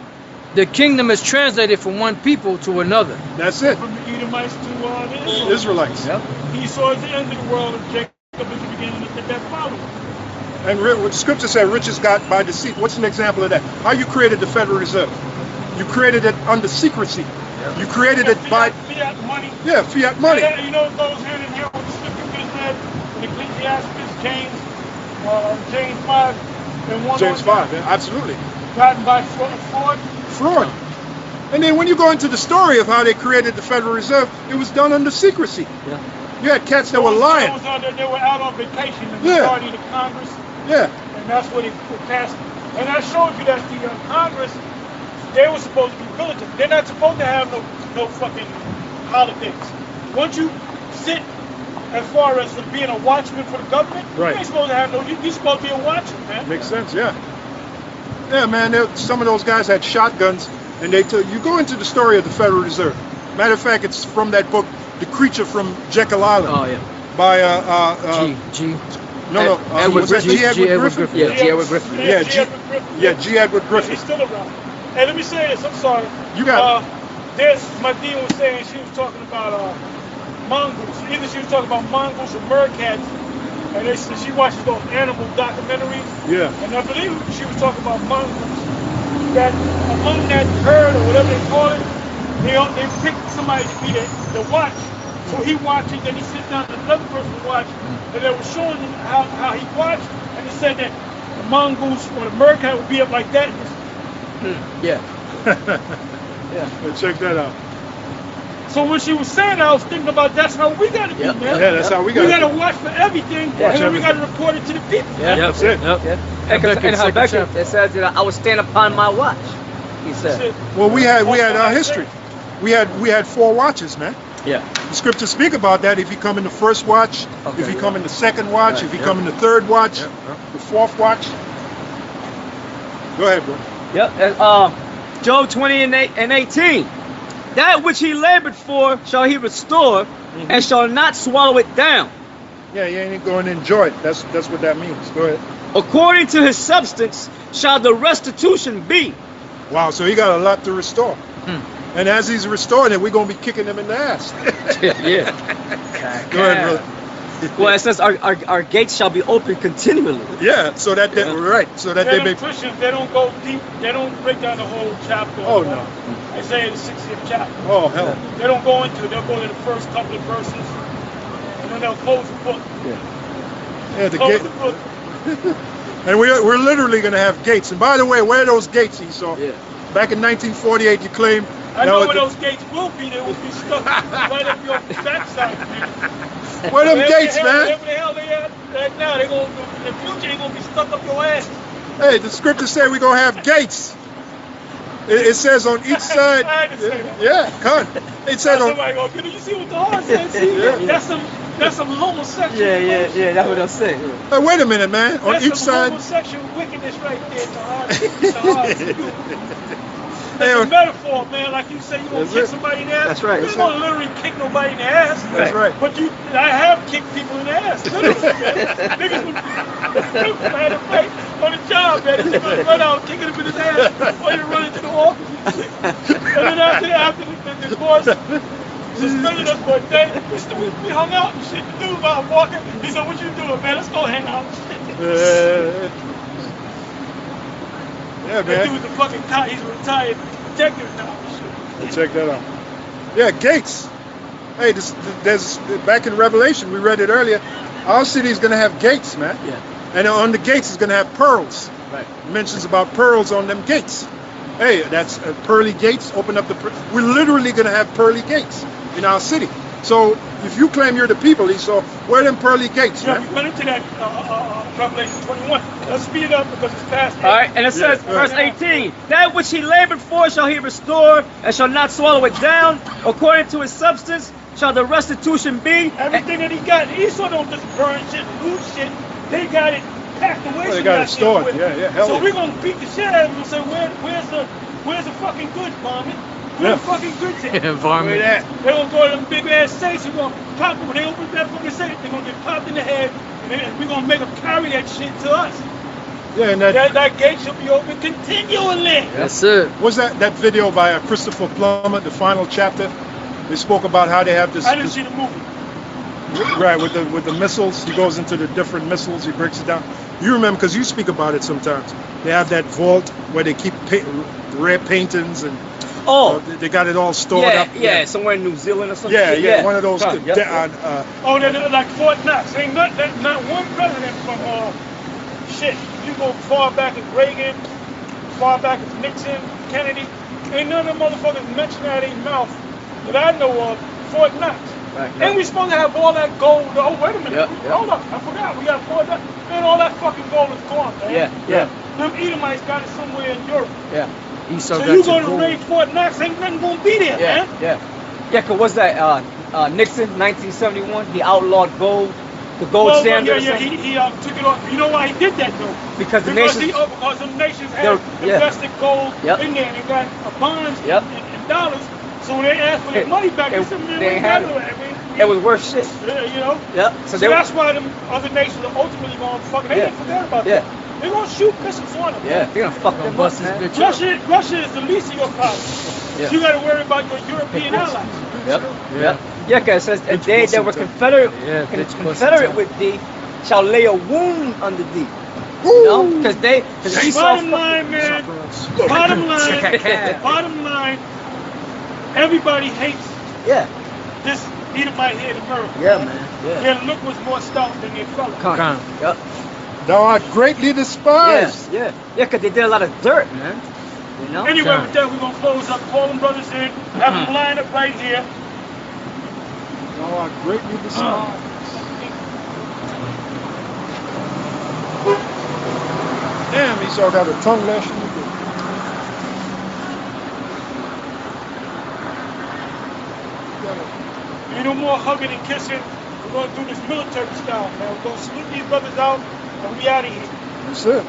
the kingdom is translated from one people to another. That's it. From the Edomites to the Israelites. Israelites. Yep. Esau is the end of the world, and Jacob is the beginning of that following. And what the scripture said, riches got by deceit. What's an example of that? How you created the Federal Reserve? You created it under secrecy. You created it by fiat money. fiat money. Yeah, you know, it goes hand in hand with the scripture we read in Ecclesiastes, James 5, and 1. James 5, yeah, absolutely. Gotten by fraud. Fraud. And then when you go into the story of how they created the Federal Reserve, it was done under secrecy. Yeah. You had cats that were lying. They were out on vacation, the Yeah. majority of the Congress, Yeah. and that's what it passed. And I showed you that the Congress, they were supposed to be militant. They're not supposed to have no fucking holidays. Once you sit as far as being a watchman for the government, Right. you ain't supposed to have no. You're supposed to be a watchman, man. Makes sense, yeah. Yeah, man, some of those guys had shotguns, and they took, you go into the story of the Federal Reserve. Matter of fact, it's from that book, The Creature from Jekyll Island, Oh, yeah. by, G. was that G. Edward Griffin? Yeah, G. Edward Griffin. Yeah, G. Edward Griffin. Yeah, G. Edward Griffin. He's still around. Hey, let me say this. I'm sorry. You got There's my dean was saying she was talking about mongoose. Either she was talking about mongoose or meerkats, and they said she watches those animal documentaries. Yeah. And I believe she was talking about mongoose. That among that herd or whatever they call it, they pick somebody to be the watch. So he watches, then he sits down and another person to watch, and they were showing him how he watched, and he said that the mongoose or the meerkat would be up like that. Yeah. Check that out. So when she was saying that, I was thinking about that's how we gotta be, man. Yeah, that's how we We got gotta watch for everything, Yeah. and then we gotta report it to the people. Yeah. That's it. Yep. Yeah. Habakkuk And second Habakkuk, chapter. it says, I will stand upon my watch. He That's said. it. Well, we had our history. We had 4 watches, man. Yeah. The scriptures speak about that. If you come in the first watch, Okay, if you yeah. come in the second watch, Right, if you yeah. come in the third watch, Yeah, the fourth watch. Go ahead, bro. Yep. And, Job 20 and 18. That which he labored for shall he restore, and shall not swallow it down. Yeah, you ain't going to enjoy it. That's what that means. Go ahead. According to his substance shall the restitution be. Wow, so he got a lot to restore. And as he's restoring it, we're going to be kicking him in the ass. Yeah. Go ahead, brother. Well, it says our gates shall be open continually. Yeah, so that they, Yeah. right, so that they Them may. Christians, they don't go deep. They don't break down the whole chapter. Oh, of, no. Isaiah the 60th chapter. Oh hell. They don't go into it. They'll go to the first couple of verses, and then they'll close the book. Yeah, the Close gate. the book. And we're literally going to have gates. And by the way, where are those gates, Esau? Yeah. Back in 1948, you claimed. I that know was where the- those gates will be. They will be stuck right up your backside, man. Where them Wherever gates, the hell, man? Wherever the hell they at right now, they gonna in the future they gonna be stuck up your ass. Hey, the scripture said we're going to have gates. It says on each side. I didn't say that. Yeah, come. It said on. Somebody go, you see what the heart says? See, Yeah. that's some homosexual. Yeah. That's what they'll say. Hey, wait a minute, man. On That's each some side. homosexual wickedness right there. The heart. Hey, That's a on- metaphor, man. Like you say, you gonna That's kick it. somebody in the ass. That's right. You ain't gonna literally kick nobody in the ass. That's right. But I have kicked people in the ass. Literally, man. Niggas would had a fight on the job, man. He's gonna run out kicking him in his ass while you're running to the office. And then after the course, suspended us for a day. We hung out and shit. The dude about walking. He said, "What you doing, man? Let's go hang out." Yeah, That man. dude's a fucking cop. He's a retired detective now. Shit. Check that out. Yeah, gates. Hey, there's back in Revelation, we read it earlier. Our city is going to have gates, man. Yeah. And on the gates is going to have pearls. Right. It mentions about pearls on them gates. Hey, that's pearly gates. Open up the. We're literally going to have pearly gates in our city. So if you claim you're the people, Esau, where are them pearly gates, Yeah, man? we went into that Revelation 21. Let's speed it up because it's past. All right, and it says, Yeah. verse 18, that which he labored for shall he restore, and shall not swallow it down. According to his substance shall the restitution be. Everything that he got, Esau don't just burn shit, loot shit. They got it packed away. Well, they got it stored. Yeah, hell So yeah. we're gonna beat the shit out of him and say, where's the fucking goods, varmint? Where the fucking goods at? Varmint. Where that? They're gonna go to them big ass safes. We're gonna pop them. When they open that fucking safe, they're gonna get popped in the head, and we're gonna make them carry that shit to us. Yeah, and that That gate should be open continually. That's it. was that video by Christopher Plummer, the final chapter. They spoke about how they have this. I didn't see the movie. Right, with the missiles, he goes into the different missiles, he breaks it down. You remember, because you speak about it sometimes. They have that vault where they keep rare paintings and they got it all stored up. Yeah, somewhere in New Zealand or something. Yeah, one of those. Yep. Oh, they're like Fort Knox. Ain't not one president from shit. You go far back as Reagan, far back as Nixon, Kennedy. Ain't none of them motherfuckers mentioned out of their mouth that I know of Fort Knox. Right. And we supposed to have all that gold. Oh, wait a minute. Yeah. Hold up. I forgot. We got Fort Knox. Man, all that fucking gold is gone, man. Yeah. Them Edomites got it somewhere in Europe. Yeah. Esau So got you your go to gold. raid Fort Knox, ain't nothing gonna be there, man. Yeah, cause what's that? Nixon, 1971, he outlawed gold, the gold standard. Yeah, he took it off. You know why he did that though? Because the because nations. because the nations had invested gold in there and got bonds and dollars. So when they asked for their money back, they said, man, they we had got it. it. It was worth shit. You know? Yep. So that's why them other nations are ultimately going to fucking, they didn't forget about that. They're going to shoot missiles on them. Yeah, they're gonna fuck them up, bust this man. bitch up. Russia is the least of your problems. Yeah. You got to worry about your European allies. Yep. Yeah, cause it says, and they that were confederate with thee shall lay a wound under thee. You know? Because Esau. Bottom line, man. Bottom line. Everybody hates this Edomite here in America. Yeah, man. Their look was more stout than their color. Con. Yep. Thou art greatly despised. Yeah, because they did a lot of dirt, man. You know? Anyway, with that, we're going to close up. Call them brothers in. Have them line up right here. Thou art greatly despised. Damn, Esau got a tongue lashing. Ain't no more hugging and kissing. We're going to do this military style, man. We're going to split these brothers out and we out of here. That's it.